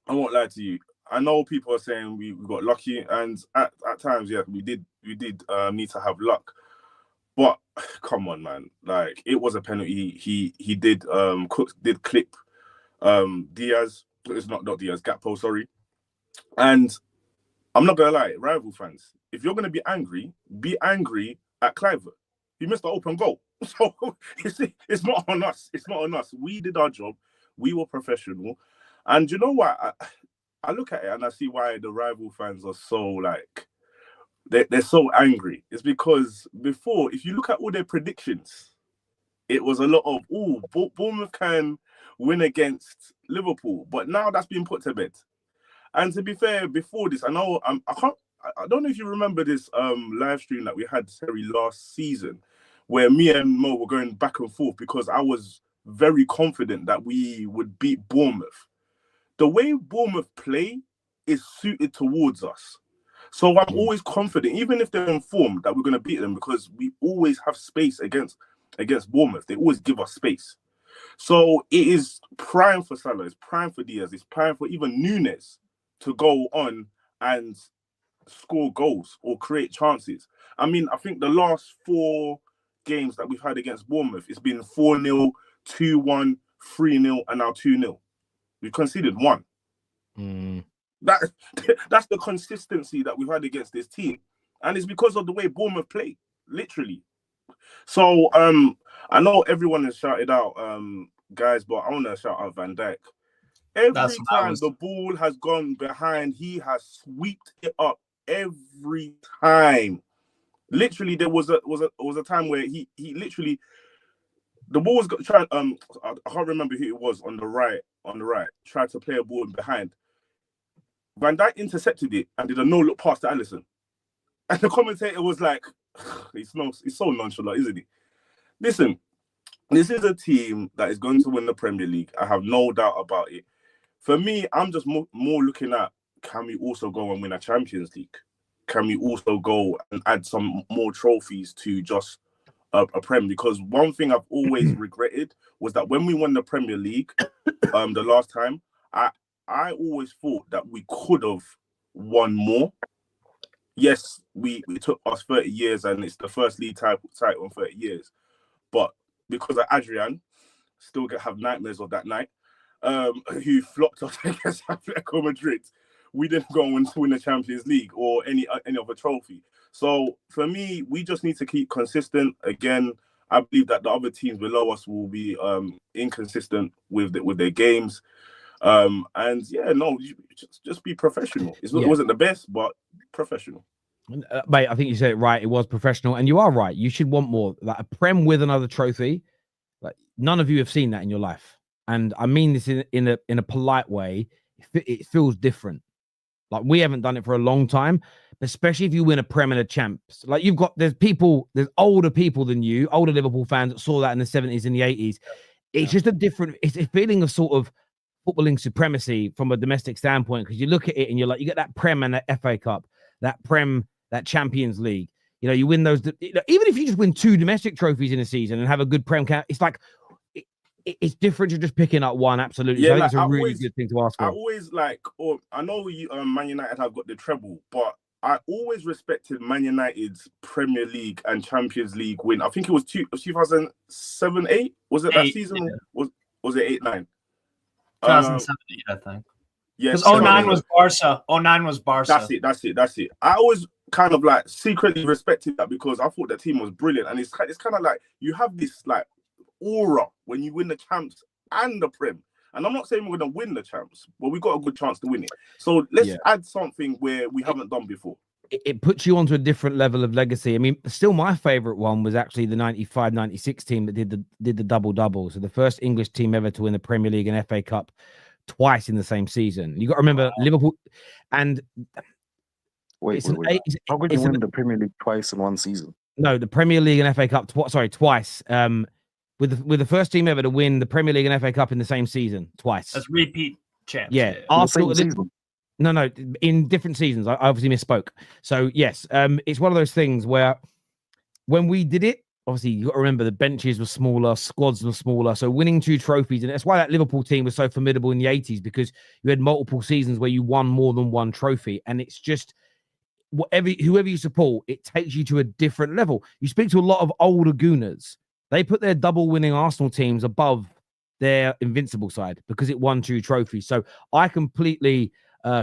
I won't lie to you. I know people are saying we got lucky, and at times, yeah, we did need to have luck. But come on, man! Like, it was a penalty. He did clip Diaz. It's not Diaz. Gakpo, sorry. And I'm not gonna lie, rival fans, if you're gonna be angry at Cliver. He missed the open goal. So it's not on us. It's not on us. We did our job. We were professional. And you know what? I look at it and I see why the rival fans are so, like, they're so angry. It's because before, if you look at all their predictions, it was a lot of, Bournemouth can win against Liverpool. But now that's been put to bed. And to be fair, before this, I don't know if you remember this live stream that we had, Terry, last season, where me and Mo were going back and forth because I was very confident that we would beat Bournemouth. The way Bournemouth play is suited towards us. So I'm always confident, even if they're informed, that we're going to beat them, because we always have space against Bournemouth. They always give us space. So it is prime for Salah, it's prime for Diaz, it's prime for even Nunes to go on and score goals or create chances. I mean, I think the last 4 games that we've had against Bournemouth, it's been 4-0, 2-1, 3-0, and now 2-0. We conceded 1. That's the consistency that we've had against this team. And it's because of the way Bournemouth play, literally. So I know everyone has shouted out guys, but I want to shout out Van Dijk. Every time the ball has gone behind, he has swept it up every time. Literally, there was a time where he literally, the ball was trying. I can't remember who it was on the right. Tried to play a ball behind. Van Dijk intercepted it and did a no-look pass to Alisson. And the commentator was like, "It's so nonchalant, isn't it?" Listen, this is a team that is going to win the Premier League. I have no doubt about it. For me, I'm just more looking at, can we also go and win a Champions League? Can we also go and add some more trophies to just a Prem? Because one thing I've always regretted was that when we won the Premier League the last time, I always thought that we could have won more. Yes, it took us 30 years and it's the first league title in 30 years. But because of Adrian, still have nightmares of that night, who flopped us against Atletico Madrid, we didn't go and win the Champions League or any other trophy. So for me, we just need to keep consistent. Again, I believe that the other teams below us will be inconsistent with their games. And yeah, no, just be professional. It wasn't the best, but professional. Mate, I think you said it right. It was professional, and you are right. You should want more. Like a Prem with another trophy. Like, none of you have seen that in your life, and I mean this in a polite way. It feels different. Like, we haven't done it for a long time, especially if you win a Prem and a Champs. Like, there's older people than you, older Liverpool fans that saw that in the 70s and the 80s. It's just it's a feeling of sort of footballing supremacy from a domestic standpoint, because you look at it and you're like, you get that Prem and that FA Cup, that Prem, that Champions League. You know, you win those. Even if you just win 2 domestic trophies in a season and have a good Prem count, it's like it's different to just picking up one. Absolutely, so I think it's a really good thing to ask for. I always I know Man United have got the treble, but I always respected Man United's Premier League and Champions League win. I think it was 2007-8. Was it that season? Yeah. Was it 8-9? 2007, I think. Yes. Because 09 was Barca. 09 was Barca. That's it. I always kind of like secretly respected that because I thought the team was brilliant, and it's kind of like you have this like aura when you win the champs and the Prem. And I'm not saying we're going to win the champs, but we got a good chance to win it. So let's add something where we haven't done before. It puts you onto a different level of legacy. I mean, still my favorite one was actually the 95-96 team that did the double-double. So the first English team ever to win the Premier League and FA Cup twice in the same season. You got to remember Liverpool and wait. How could you win the Premier League twice in one season? No, the Premier League and FA Cup twice. With the first team ever to win the Premier League and FA Cup in the same season twice. That's repeat champs. Yeah, Arsenal. No, in different seasons. I obviously misspoke. So yes, it's one of those things where when we did it, obviously you got to remember the benches were smaller, squads were smaller. So winning 2 trophies, and that's why that Liverpool team was so formidable in the 80s, because you had multiple seasons where you won more than one trophy, and it's just whoever you support, it takes you to a different level. You speak to a lot of older Gooners. They put their double winning Arsenal teams above their invincible side because it won 2 trophies. So I completely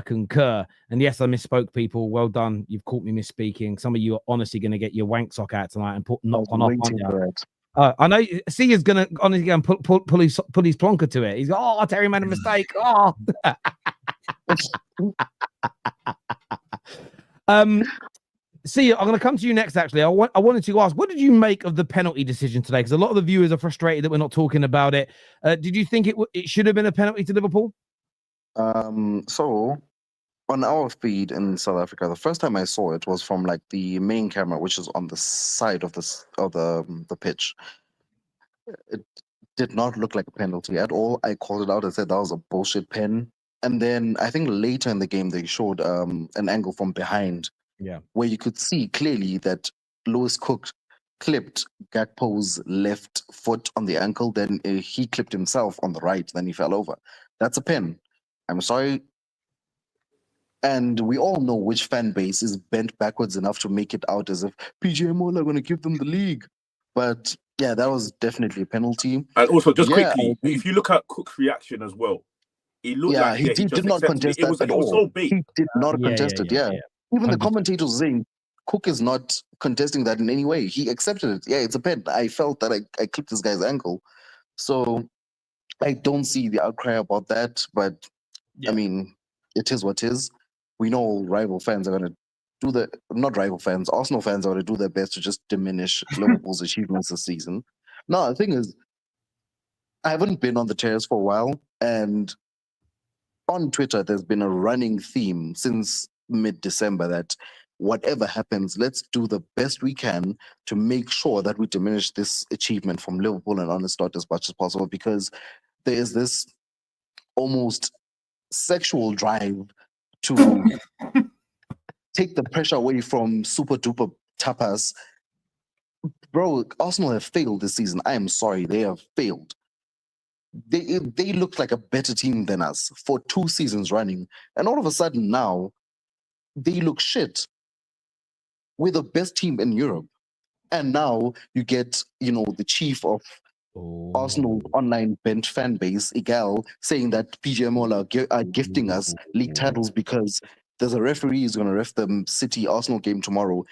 concur. And yes, I misspoke, people. Well done. You've caught me misspeaking. Some of you are honestly going to get your wank sock out tonight and knock one off on you. I know. See, is going to honestly go and pull his plonker to it. He's like, oh, Terry made a mistake. Oh. See, I'm going to come to you next, actually. I wanted to ask, what did you make of the penalty decision today? Because a lot of the viewers are frustrated that we're not talking about it. Did you think it should have been a penalty to Liverpool? So on our feed in South Africa, the first time I saw it was from like the main camera, which is on the side of the pitch. It did not look like a penalty at all. I called it out and said that was a bullshit pen. And then I think later in the game they showed an angle from behind, where you could see clearly that Lewis Cook clipped Gakpo's left foot on the ankle, then he clipped himself on the right, then he fell over. That's a pen. I'm sorry. And we all know which fan base is bent backwards enough to make it out as if PGMOL are going to give them the league. But yeah, that was definitely a penalty. And also, just quickly, if you look at Cook's reaction as well, he looked like he did not contest that at all. So big. He did not contest it. Even 100%. The commentators saying Cook is not contesting that in any way. He accepted it. Yeah, it's a pen. I felt that I clipped this guy's ankle. So I don't see the outcry about that. But I mean, it is what it is. We know rival fans are going to Arsenal fans are going to do their best to just diminish Liverpool's achievements this season. No, the thing is, I haven't been on the terrace for a while. And on Twitter, there's been a running theme since mid-December that whatever happens, let's do the best we can to make sure that we diminish this achievement from Liverpool and Honest Dot as much as possible, because there is this almost sexual drive to take the pressure away from super duper tapas. Bro, Arsenal have failed this season. I am sorry, they have failed. They looked like a better team than us for 2 seasons running, and all of a sudden now they look shit. We're the best team in Europe, and now you get the chief of Arsenal online bent fan base, Igal, saying that PGMOL are gifting us league titles because there's a referee who's going to ref the City Arsenal game tomorrow.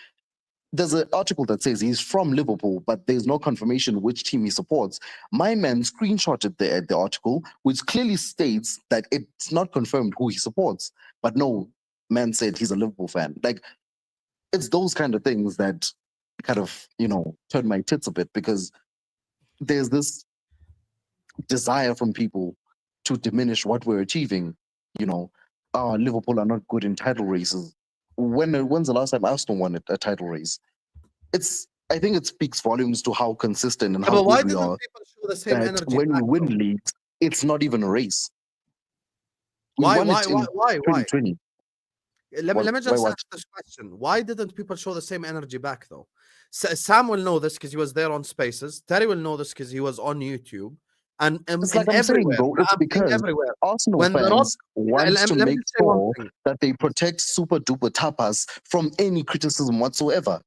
There's an article that says he's from Liverpool, but there's no confirmation which team he supports. My man screenshotted the article, which clearly states that it's not confirmed who he supports. But no, man said he's a Liverpool fan. Like, it's those kind of things that kind of, turn my tits a bit, because there's this desire from people to diminish what we're achieving. Liverpool are not good in title races. When's the last time Arsenal won a title race? I think it speaks volumes to how consistent and how good we are. People show the same energy when we win leagues, it's not even a race. Why? Let me just ask this question. Why didn't people show the same energy back, though? Sam will know this because he was there on Spaces. Terry will know this because he was on YouTube. And it's like I'm saying, bro, it's because Arsenal fans want to make sure that they protect super duper tapas from any criticism whatsoever.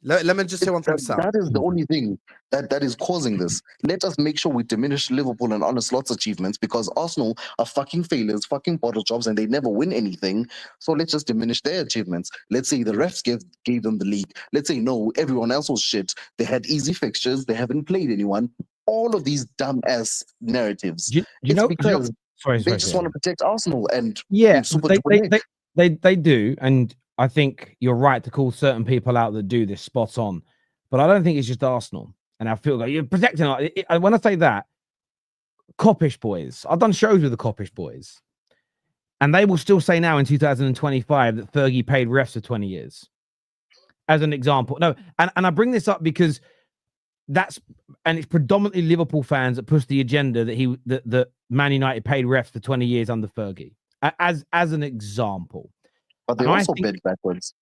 Let me just say one thing, Sam. That is the only thing that is causing this. Let us make sure we diminish Liverpool and Arne Slot's achievements because Arsenal are fucking failures, fucking bottle jobs, and they never win anything. So let's just diminish their achievements. Let's say the refs gave them the league. Let's say no, everyone else was shit. They had easy fixtures. They haven't played anyone. All of these dumbass narratives. Because they just want to protect Arsenal and they do, and I think you're right to call certain people out that do this spot on, but I don't think it's just Arsenal. And I feel like you're protecting. When I say that, Coppish boys, I've done shows with the Coppish boys, and they will still say now in 2025 that Fergie paid refs for 20 years, as an example. No, and I bring this up because it's predominantly Liverpool fans that push the agenda that Man United paid refs for 20 years under Fergie, as an example. But they also bid backwards.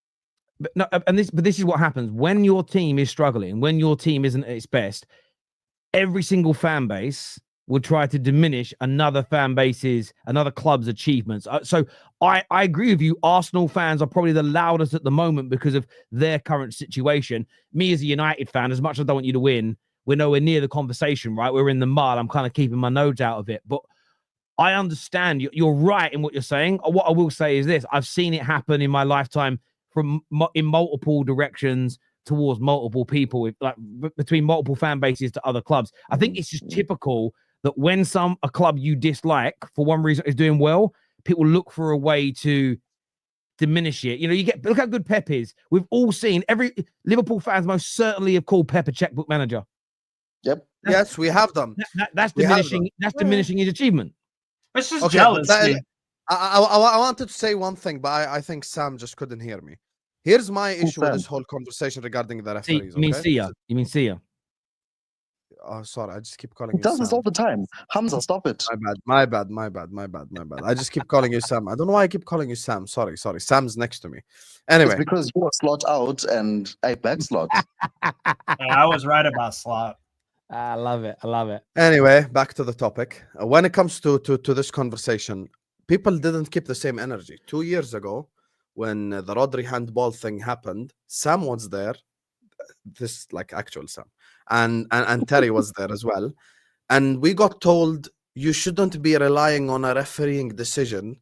But this is what happens when your team is struggling, when your team isn't at its best. Every single fan base will try to diminish another club's achievements. So I agree with you. Arsenal fans are probably the loudest at the moment because of their current situation. Me as a United fan, as much as I don't want you to win, we're nowhere near the conversation, right? We're in the mud. I'm kind of keeping my nose out of it, but I understand you're right in what you're saying. What I will say is this: I've seen it happen in my lifetime in multiple directions towards multiple people, between multiple fan bases to other clubs. I think it's just typical that when a club you dislike for one reason is doing well, people look for a way to diminish it. Look how good Pep is. We've all seen, every Liverpool fans most certainly have called Pep a checkbook manager. Yep. Yes, we have done. That's diminishing. That's diminishing his achievement. It's just jealousy. I wanted to say one thing, but I think Sam just couldn't hear me. Here's my issue with this whole conversation regarding the referees. You mean Sia? Oh, sorry. I just keep calling He you does Sam. this all the time. Hamza, stop it. My bad. I just keep calling you Sam. I don't know why I keep calling you Sam. Sorry. Sam's next to me. Anyway. It's because you are slot out and I back slot. I was right about slot. I love it. Anyway, back to the topic. When it comes to this conversation, people didn't keep the same energy. 2 years ago, when the Rodri handball thing happened, Sam was there. This actual Sam, and Terry was there as well. And we got told you shouldn't be relying on a refereeing decision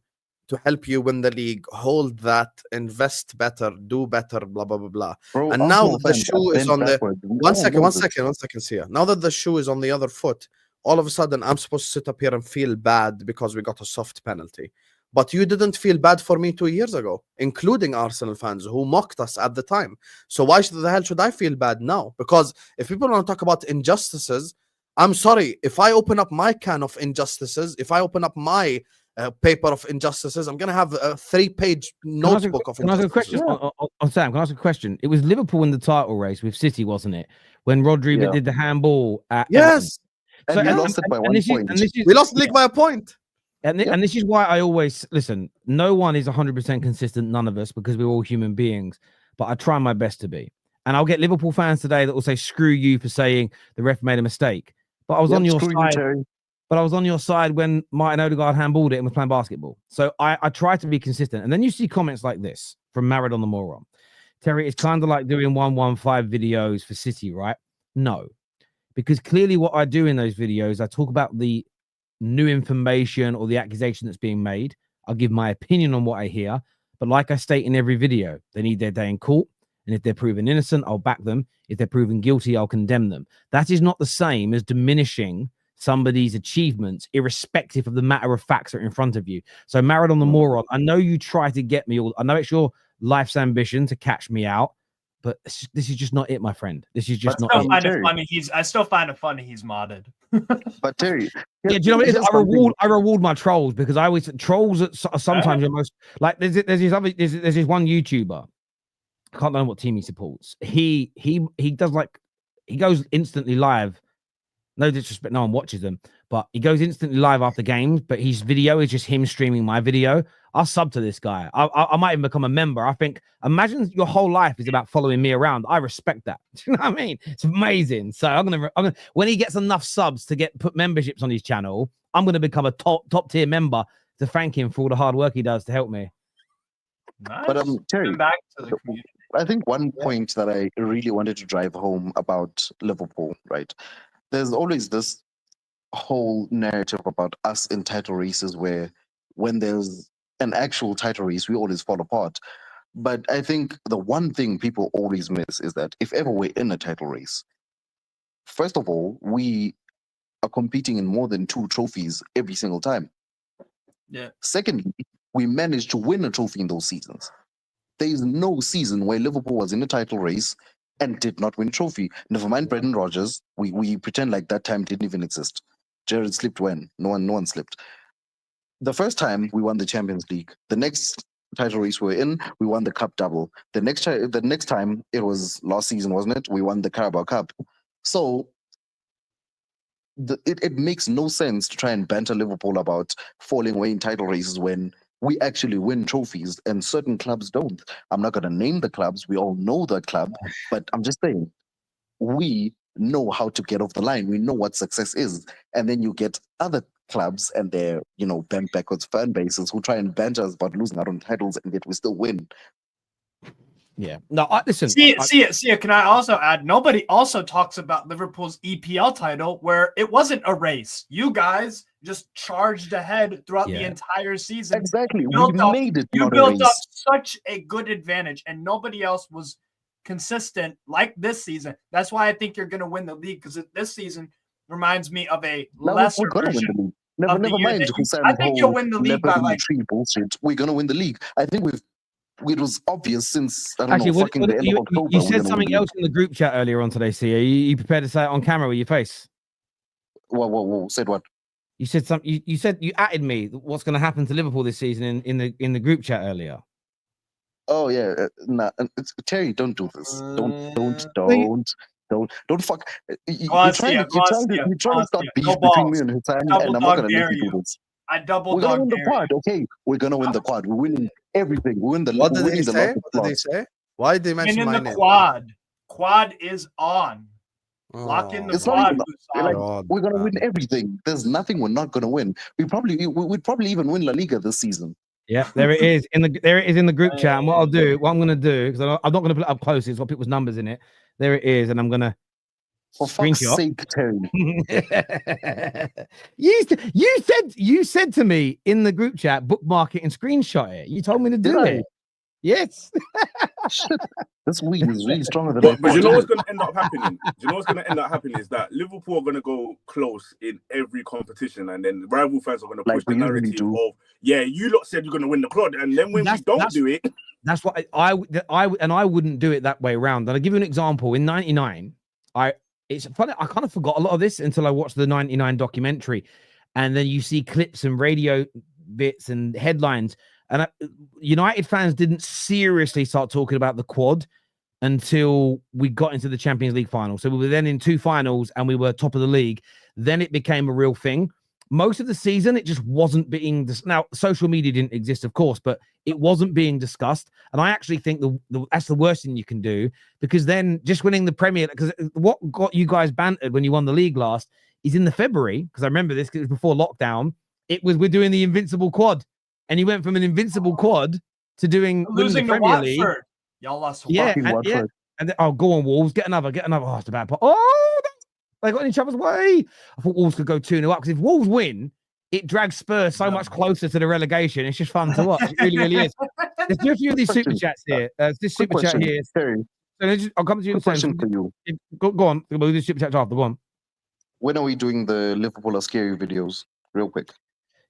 to help you win the league. Hold that, invest better, do better, blah blah blah blah. Bro, and now that the shoe is on the one second, Sia. Now that the shoe is on the other foot, all of a sudden I'm supposed to sit up here and feel bad because we got a soft penalty. But you didn't feel bad for me 2 years ago, including Arsenal fans who mocked us at the time. So why the hell should I feel bad now? Because if people want to talk about injustices, I'm sorry. If I open up my can of injustices, if I open up my paper of injustices, I'm going to have a 3-page notebook of injustices. Can I ask a question? Sam, can I ask a question? It was Liverpool in the title race with City, wasn't it? When Rodri did the handball at Yes. And we lost it by 1 point. We lost the league by a point. And this is why I always listen. No one is 100% consistent, none of us, because we're all human beings. But I try my best to be. And I'll get Liverpool fans today that will say, "Screw you for saying the ref made a mistake." But I was on your side. But I was on your side when Martin Odegaard handballed it and was playing basketball. So I try to be consistent. And then you see comments like this from Married on the Moron. Terry, it's kind of like doing 115 videos for City, right? No, because clearly what I do in those videos, I talk about the new information or the accusation that's being made. I'll give my opinion on what I hear, but like I state in every video, they need their day in court, and if they're proven innocent, I'll back them. If they're proven guilty, I'll condemn them. That is not the same as diminishing somebody's achievements, irrespective of the matter of facts that are in front of you. So Married on the Moron, I know you try to get me all, I know it's your life's ambition to catch me out, but this is just not it, my friend. This is just not it. I still find it funny he's modded. But Terry, do you know what it is? I reward my trolls, because I always trolls are sometimes the most like there's this one YouTuber. I can't know what team he supports. He does he goes instantly live. No disrespect, no one watches them, but he goes instantly live after games. But his video is just him streaming my video. I'll sub to this guy. I might even become a member. I think, imagine your whole life is about following me around. I respect that. Do you know what I mean? It's amazing. So I'm gonna when he gets enough subs to put memberships on his channel, I'm gonna become a top tier member to thank him for all the hard work he does to help me. Nice. But Terry, back to the community. I think one point that I really wanted to drive home about Liverpool, right? There's always this whole narrative about us in title races where when there's an actual title race, we always fall apart. But I think the one thing people always miss is that if ever we're in a title race, first of all, we are competing in more than 2 trophies every single time. Yeah. Secondly, we managed to win a trophy in those seasons. There is no season where Liverpool was in a title race and did not win a trophy. Never mind Brendan Rodgers. We pretend like that time didn't even exist. Gerrard slipped when? No one slipped. The first time we won the Champions League. The next title race we were in, we won the Cup double. The next time, it was last season, wasn't it? We won the Carabao Cup. So it makes no sense to try and banter Liverpool about falling away in title races when we actually win trophies and certain clubs don't. I'm not going to name the clubs. We all know the club, but I'm just saying we know how to get off the line. We know what success is. And then you get other clubs and their, bent backwards fan bases who try and banter us about losing out on titles, and yet we still win. Yeah. No, listen. See it. Can I also add? Nobody also talks about Liverpool's EPL title, where it wasn't a race. You guys just charged ahead throughout the entire season. Exactly. You built up race. such a good advantage, and nobody else was consistent like this season. That's why I think you're going to win the league, because this season reminds me of a lesser version. Never mind. I think you'll win the league by like bullshit. We're going to win the league. I think it was obvious since the end of October. You said something else in the group chat earlier on today, Sia. You prepared to say it on camera with your face? Whoa, said what? You said something. You said you added me. What's going to happen to Liverpool this season in the group chat earlier? Oh yeah, Terry, don't do this. Don't fuck. You're trying to start beef between me and Husam, and I'm not gonna let you do this. I double We're gonna win the quad, okay? We're gonna win the quad. We're winning everything. We win the. What did he say? What did he say? Why did they mention my name? Quad. Quad is on. Lock in the quad. We're gonna win everything. There's nothing we're not gonna win. We'd probably even win La Liga this season. Yeah, there it is in the group chat. And what I'm gonna do, because I'm not gonna put it up close. It's got people's numbers in it. There it is, and I'm gonna. For fuck's sake, Terry. You said to me in the group chat, bookmark it and screenshot it. You told me to do it. Yes. Shit. This weed is really stronger than But you know what's going to end up happening? Is that Liverpool are going to go close in every competition, and then rival fans are going to push the narrative of, you lot said you're going to win the quad, and then when we don't do it. That's what I wouldn't do it that way around. And I'll give you an example. In '99, it's funny, I kind of forgot a lot of this until I watched the '99 documentary, and then you see clips and radio bits and headlines. And United fans didn't seriously start talking about the quad until we got into the Champions League final. So we were then in 2 finals and we were top of the league. Then it became a real thing. Most of the season, it just wasn't being now, social media didn't exist, of course, but it wasn't being discussed. And I actually think that's the worst thing you can do, because then just winning the Premier, because what got you guys bantered when you won the league last is in the February, because I remember this, because it was before lockdown. We're doing the invincible quad. And you went from an invincible quad to losing the Premier League. Y'all lost to Watford. And go on, Wolves, get another. Oh, it's a bad part. Oh, they got in each other's way. I thought Wolves could go 2-0 up, because if Wolves win, it drags Spurs so much closer to the relegation. It's just fun to watch. It really, really is. There's a few of these super chats here. This super chat here. So I'll come to you in a second. For you. Go on. We'll do super chats after. Go on. When are we doing the Liverpool are scary videos? Real quick.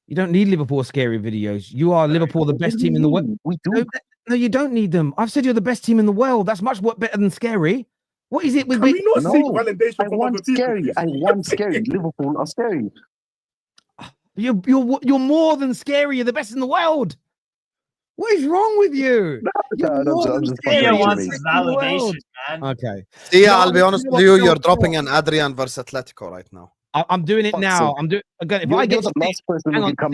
You don't need Liverpool scary videos. You are Liverpool, the best team in the world. We do. No, you don't need them. I've said you're the best team in the world. That's much better than scary. What is it with me? I want scary. I want scary. Liverpool are scary. You're more than scary. You're the best in the world. What is wrong with you? I'm just validation, man. Okay. Yeah, I'll be honest with you. You're dropping an Adrian versus Atletico right now. I'm doing it now. I'm doing again. If I get the last person who can come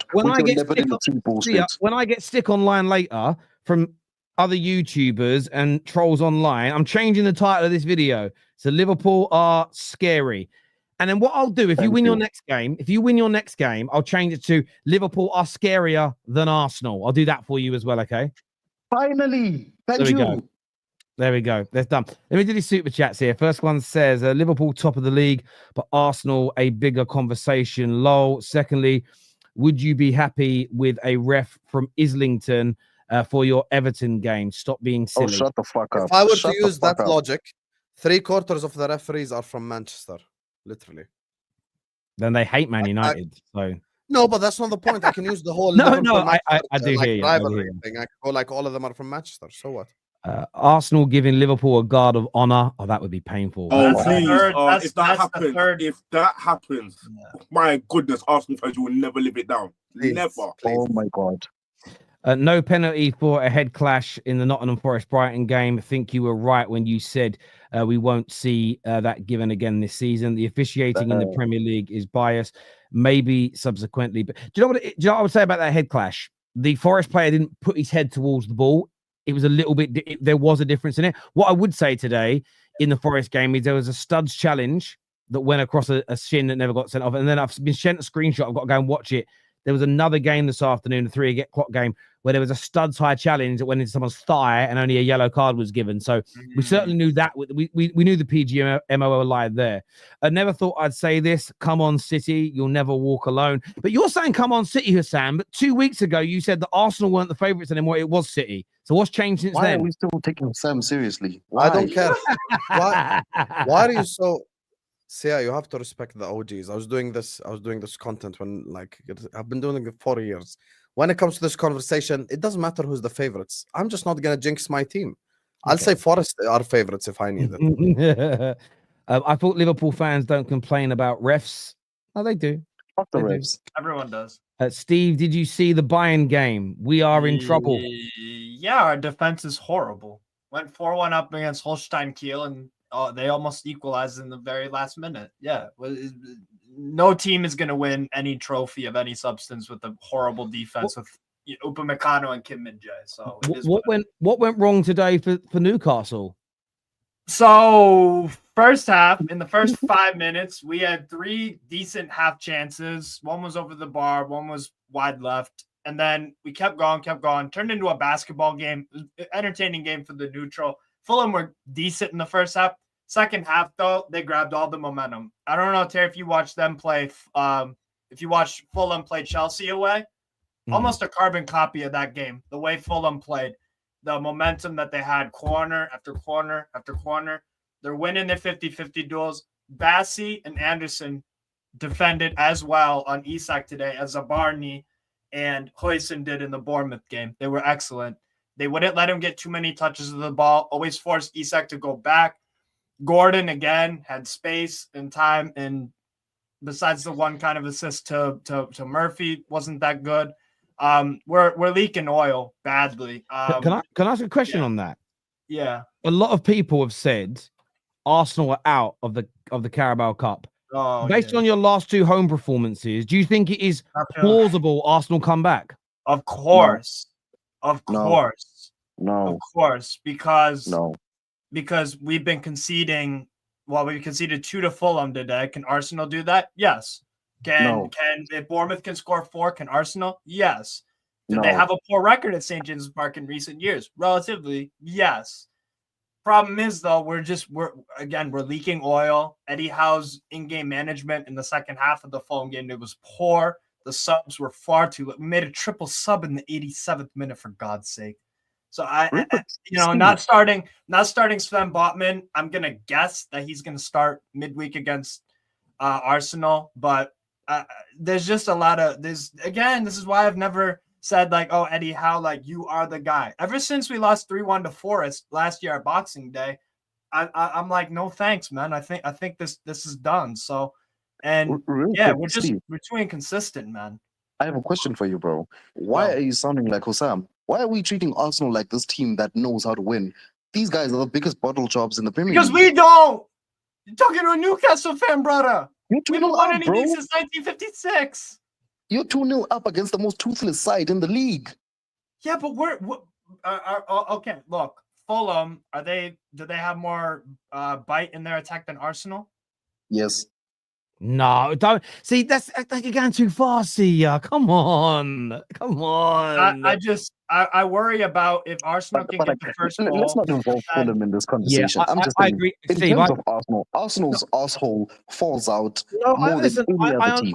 when I get stick online later from other YouTubers and trolls online, I'm changing the title of this video. So Liverpool are scary. And then what I'll do, if you win your next game, I'll change it to Liverpool are scarier than Arsenal. I'll do that for you as well, okay? Finally. Thank you. There we go. That's done. Let me do these super chats here. First one says Liverpool top of the league, but Arsenal a bigger conversation. Lol. Secondly, would you be happy with a ref from Islington for your Everton game? Stop being Oh, silly. shut the fuck up. If I were Shut to the use fuck that up. logic, 3/4 of the referees are from Manchester, literally. Then they hate Man United. So No, but that's not the point. I can use the whole No, Liverpool I do Manchester, hear you. I do rivalry hear you. thing. I can go like all of them are from Manchester. So what? Arsenal giving Liverpool a guard of honor. Oh, that would be painful. Oh, That's the please. third- that's- If that that's the third. happens, my goodness, Arsenal fans, you will never live it down. Please, Never. please. Oh my god. No penalty for a head clash in the Nottingham Forest Brighton game. I think you were right when you said we won't see that given again this season. The officiating in the Premier League is biased, maybe subsequently. But do you know what I would say about that head clash? The Forest player didn't put his head towards the ball. It was a little bit, there was a difference in it. What I would say today in the Forest game is there was a studs challenge that went across a shin that never got sent off. And then I've been sent a screenshot. I've got to go and watch it. There was another game this afternoon, the 3 o'clock game, where there was a studs high challenge that went into someone's thigh and only a yellow card was given. So we certainly knew that. We knew the PGMO lied there. I never thought I'd say this. Come on, City. You'll never walk alone. But you're saying come on, City, Husam. But 2 weeks ago, you said that Arsenal weren't the favourites anymore. It was City. So what's changed since Why then? are we still taking Sam seriously? Why? I don't care. Why are you so? Sia, you have to respect the OGs. I was doing this content when I've been doing it for 4 years. When it comes to this conversation, it doesn't matter who's the favorites. I'm just not gonna jinx my team. I'll say Forest are favorites if I need it. I thought Liverpool fans don't complain about refs. Oh, they do. Fuck the They do. refs. Everyone does. Steve, did you see the Bayern game? We are in trouble. Yeah, our defense is horrible. Went 4-1 up against Holstein Kiel, and they almost equalized in the very last minute. Yeah, no team is going to win any trophy of any substance with a horrible defense with Upamecano and Kim Min-jae. So what went wrong today for Newcastle? So first half, in the first 5 minutes, we had 3 decent half chances. One was over the bar, one was wide left. And then we kept going, turned into a basketball game, entertaining game for the neutral. Fulham were decent in the first half. Second half, though, they grabbed all the momentum. I don't know, Terry, if you watched them play, if you watched Fulham play Chelsea away, almost a carbon copy of that game, the way Fulham played, the momentum that they had, corner after corner after corner. They're winning their 50-50 duels. Bassi and Anderson defended as well on Isak today as Zabarny and Husam did in the Bournemouth game. They were excellent. They wouldn't let him get too many touches of the ball, always forced Isak to go back. Gordon, again, had space and time, and besides the one kind of assist to Murphy, wasn't that good. We're leaking oil badly. Can I ask a question on that? Yeah. A lot of people have said Arsenal are out of the Carabao Cup. Based on your last 2 home performances, do you think it is plausible Arsenal come back? Of course. Of course. No. Of course. Because No. because we've been conceding. Well, we conceded 2 to Fulham today. Can Arsenal do that? Yes. Can if Bournemouth can score 4? Can Arsenal? Yes. Did they have a poor record at St. James's Park in recent years? Relatively, yes. Problem is, though, we're leaking oil. Eddie Howe's in-game management in the second half of the Fulham game, it was poor. The subs were far too. We made a triple sub in the 87th minute, for God's sake. So not starting Sven Botman. I'm gonna guess that he's gonna start midweek against Arsenal, but there's just a lot of this. Again, this is why I've never said oh, Eddie Howe, you are the guy. Ever since we lost 3-1 to Forest last year at Boxing Day, I'm like, no thanks, man. I think this is done. So, and we're too inconsistent, man. I have a question for you, bro. Why are you sounding like Husam? Why are we treating Arsenal like this team that knows how to win? These guys are the biggest bottle jobs in the Premier League. Because we don't. You're talking to a Newcastle fan, brother. You're 2-0 We haven't won up, anything bro. since 1956. You're 2-0 up against the most toothless side in the league. Yeah, but we're okay. Look, Fulham, do they have more bite in their attack than Arsenal? Yes. No, don't see. That's you're going too far. See, come on. I I worry about if Arsenal can get the first goal. Let's not involve then- Fulham in this conversation. I'm just I saying, agree, in Steve. terms of Arsenal, Arsenal's asshole falls out No, more listen, than any other team.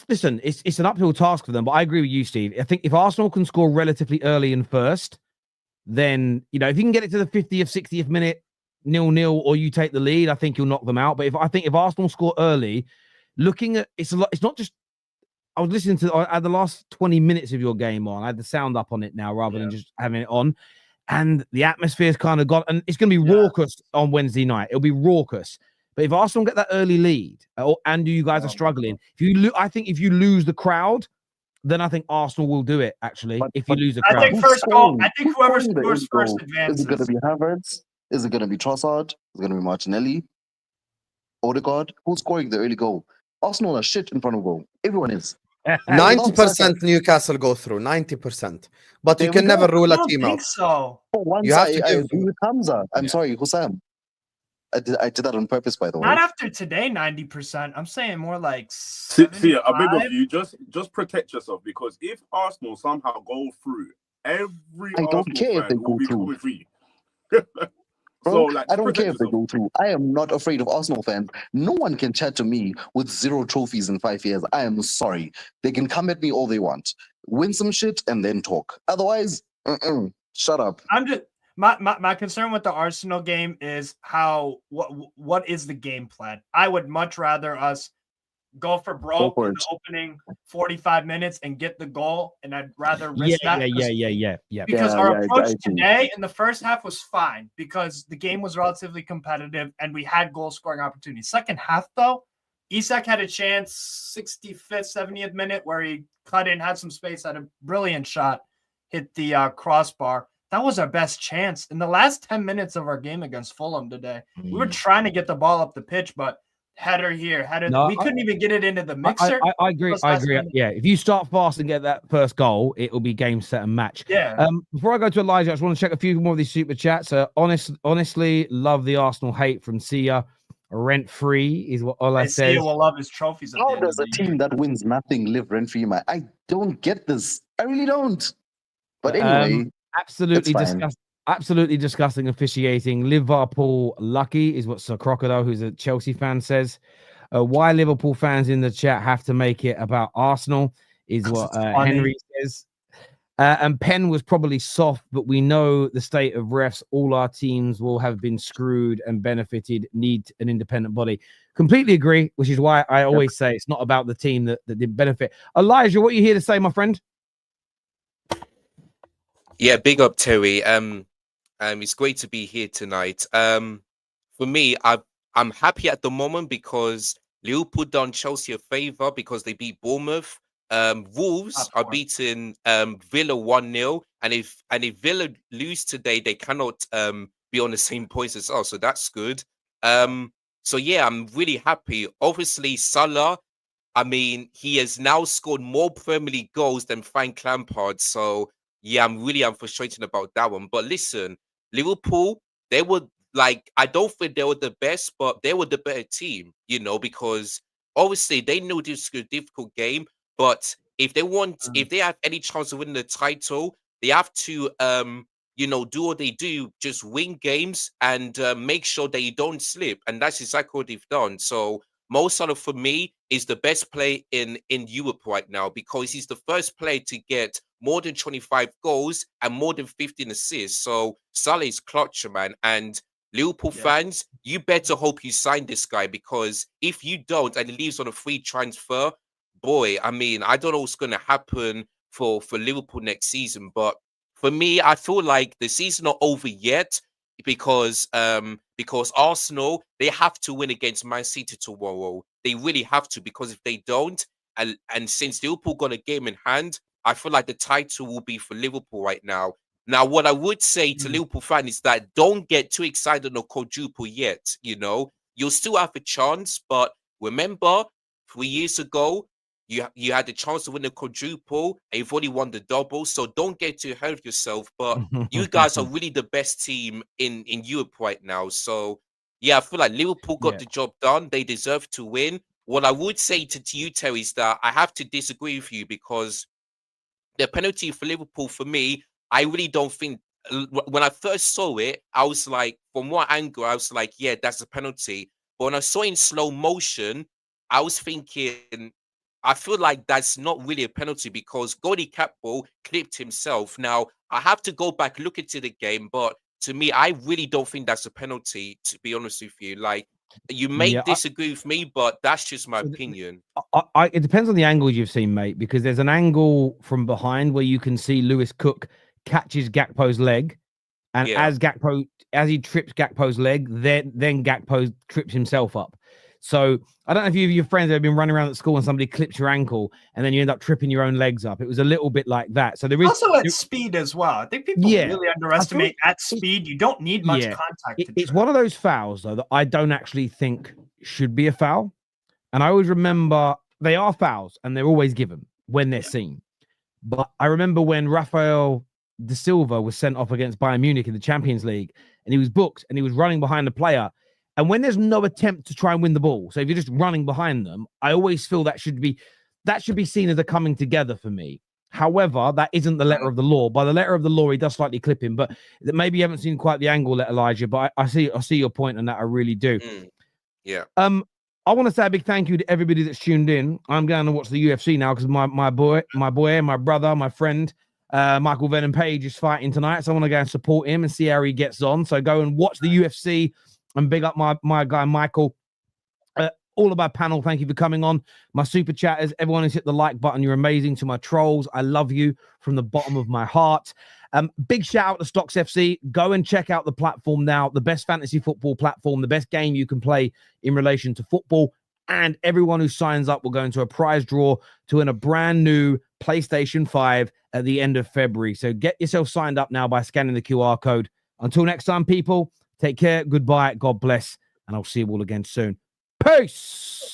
listen, it's an uphill task for them, but I agree with you, Steve. I think if Arsenal can score relatively early and first, then, you know, if you can get it to the 50th, 60th minute, 0-0, or you take the lead, I think you'll knock them out. But if Arsenal score early, looking at it's not just. I was listening to I had the last 20 minutes of your game on. I had the sound up on it now rather than just having it on. And the atmosphere's kind of got, and it's going to be raucous on Wednesday night. It'll be raucous. But if Arsenal get that early lead, and you guys are struggling, I think if you lose the crowd, then I think Arsenal will do it. Actually, if you lose the crowd, I think first goal. I think whoever scores first advances. Is it going to be Havertz? Is it going to be Trossard? Is it going to be Martinelli? Odegaard? Who's scoring the early goal? Arsenal are shit in front of goal. Everyone is. 90% Newcastle go through. 90%, but you can never rule a team out. So You have to I give agree with Hamza. I'm sorry, Husam. I did that on purpose, by the way. not after today, 90%. I'm saying more like See, I beg 75. of you, just protect yourself, because if Arsenal somehow go through, every I don't Arsenal care if fan they will go be through. coming for you. Bro, like, I don't protect care if they yourself. go through. I am not afraid of Arsenal fans. No one can chat to me with 0 trophies in 5 years. I am sorry. They can come at me all they want. Win some shit and then talk. Otherwise, shut up. I'm just my concern with the Arsenal game is what is the game plan? I would much rather us go for broke in the opening 45 minutes and get the goal, and I'd rather risk that. Yeah. Because our approach today in the first half was fine because the game was relatively competitive and we had goal scoring opportunities. Second half, though, Isak had a chance 65th, 70th minute where he cut in, had some space, had a brilliant shot, hit the crossbar. That was our best chance. In the last 10 minutes of our game against Fulham today, we were trying to get the ball up the pitch, but header here, we couldn't even get it into the mixer. I agree. Yeah, if you start fast and get that first goal, it will be game, set, and match. Yeah. Before I go to Elijah, I just want to check a few more of these super chats. Honestly, love the Arsenal hate from Sia. Rent free is what Ola says. Sia will love his trophies. How does a team that wins nothing live rent free? I don't get this. I really don't. But anyway, absolutely disgusting officiating. Liverpool lucky is what Sir Crocodile, who's a Chelsea fan, says. Why Liverpool fans in the chat have to make it about Arsenal is what Henry says. And Penn was probably soft, but we know the state of refs. All our teams will have been screwed and benefited. Need an independent body. Completely agree, which is why I always say it's not about the team that did benefit. Elijah, what are you here to say, my friend? Yeah, big up, Terry. It's great to be here tonight. For me, I'm happy at the moment because Liverpool done Chelsea a favor because they beat Bournemouth. Wolves are beating Villa 1-0, and if Villa lose today, they cannot be on the same points as us. So that's good. So yeah, I'm really happy. Obviously, Salah, I mean, he has now scored more Premier League goals than Frank Lampard. So yeah, I'm frustrated about that one. But listen, Liverpool, they were like, I don't think they were the best, but they were the better team, you know, because obviously they knew this was a difficult game. But if they have any chance of winning the title, they have to, do what they do, just win games and make sure that you don't slip. And that's exactly what they've done. So Mo Salah, for me, is the best player in Europe right now because he's the first player to get more than 25 goals and more than 15 assists. So Salah is clutch, man. And Liverpool fans, you better hope you sign this guy because if you don't and he leaves on a free transfer, boy, I mean, I don't know what's going to happen for Liverpool next season. But for me, I feel like the season's not over yet because Arsenal, they have to win against Man City tomorrow. They really have to, because if they don't, and since Liverpool got a game in hand, I feel like the title will be for Liverpool right now. Now, what I would say to Liverpool fans is that don't get too excited on the quadruple yet. You know, you'll still have a chance, but remember, 3 years ago, you had the chance to win the quadruple, and you've already won the double. So don't get too ahead of yourself. But you guys are really the best team in Europe right now. So yeah, I feel like Liverpool got the job done. They deserve to win. What I would say to you, Terry, is that I have to disagree with you because the penalty for Liverpool, for me, I really don't think. When I first saw it, I was like, from what angle, I was like, yeah, that's a penalty. But when I saw it in slow motion, I was thinking, I feel like that's not really a penalty because Gordy Capwell clipped himself. Now, I have to go back, look into the game, but to me, I really don't think that's a penalty, to be honest with you. Like, you may disagree with me, but that's just my opinion. It depends on the angle you've seen, mate, because there's an angle from behind where you can see Lewis Cook catches Gakpo's leg, and as he trips Gakpo's leg, then Gakpo trips himself up. So I don't know if you have your friends that have been running around at school and somebody clips your ankle and then you end up tripping your own legs up. It was a little bit like that. So there is also at speed as well. I think people really underestimate at speed. You don't need much contact. It's one of those fouls though that I don't actually think should be a foul. And I always remember they are fouls and they're always given when they're seen. But I remember when Rafael da Silva was sent off against Bayern Munich in the Champions League and he was booked and he was running behind the player. And when there's no attempt to try and win the ball, so if you're just running behind them, I always feel that should be seen as a coming together for me. However, that isn't the letter of the law. By the letter of the law, he does slightly clip him, but maybe you haven't seen quite the angle, Elijah. But I see your point on that. I really do. Yeah. I want to say a big thank you to everybody that's tuned in. I'm going to watch the UFC now because my boy, my brother, my friend, Michael Venom Page is fighting tonight. So I want to go and support him and see how he gets on. So go and watch the UFC. And big up my guy, Michael. All of my panel, thank you for coming on. My super chatters, everyone who's hit the like button, you're amazing. To my trolls, I love you from the bottom of my heart. Big shout out to Stocks FC. Go and check out the platform now, the best fantasy football platform, the best game you can play in relation to football. And everyone who signs up will go into a prize draw to win a brand new PlayStation 5 at the end of February. So get yourself signed up now by scanning the QR code. Until next time, people. Take care. Goodbye. God bless. And I'll see you all again soon. Peace.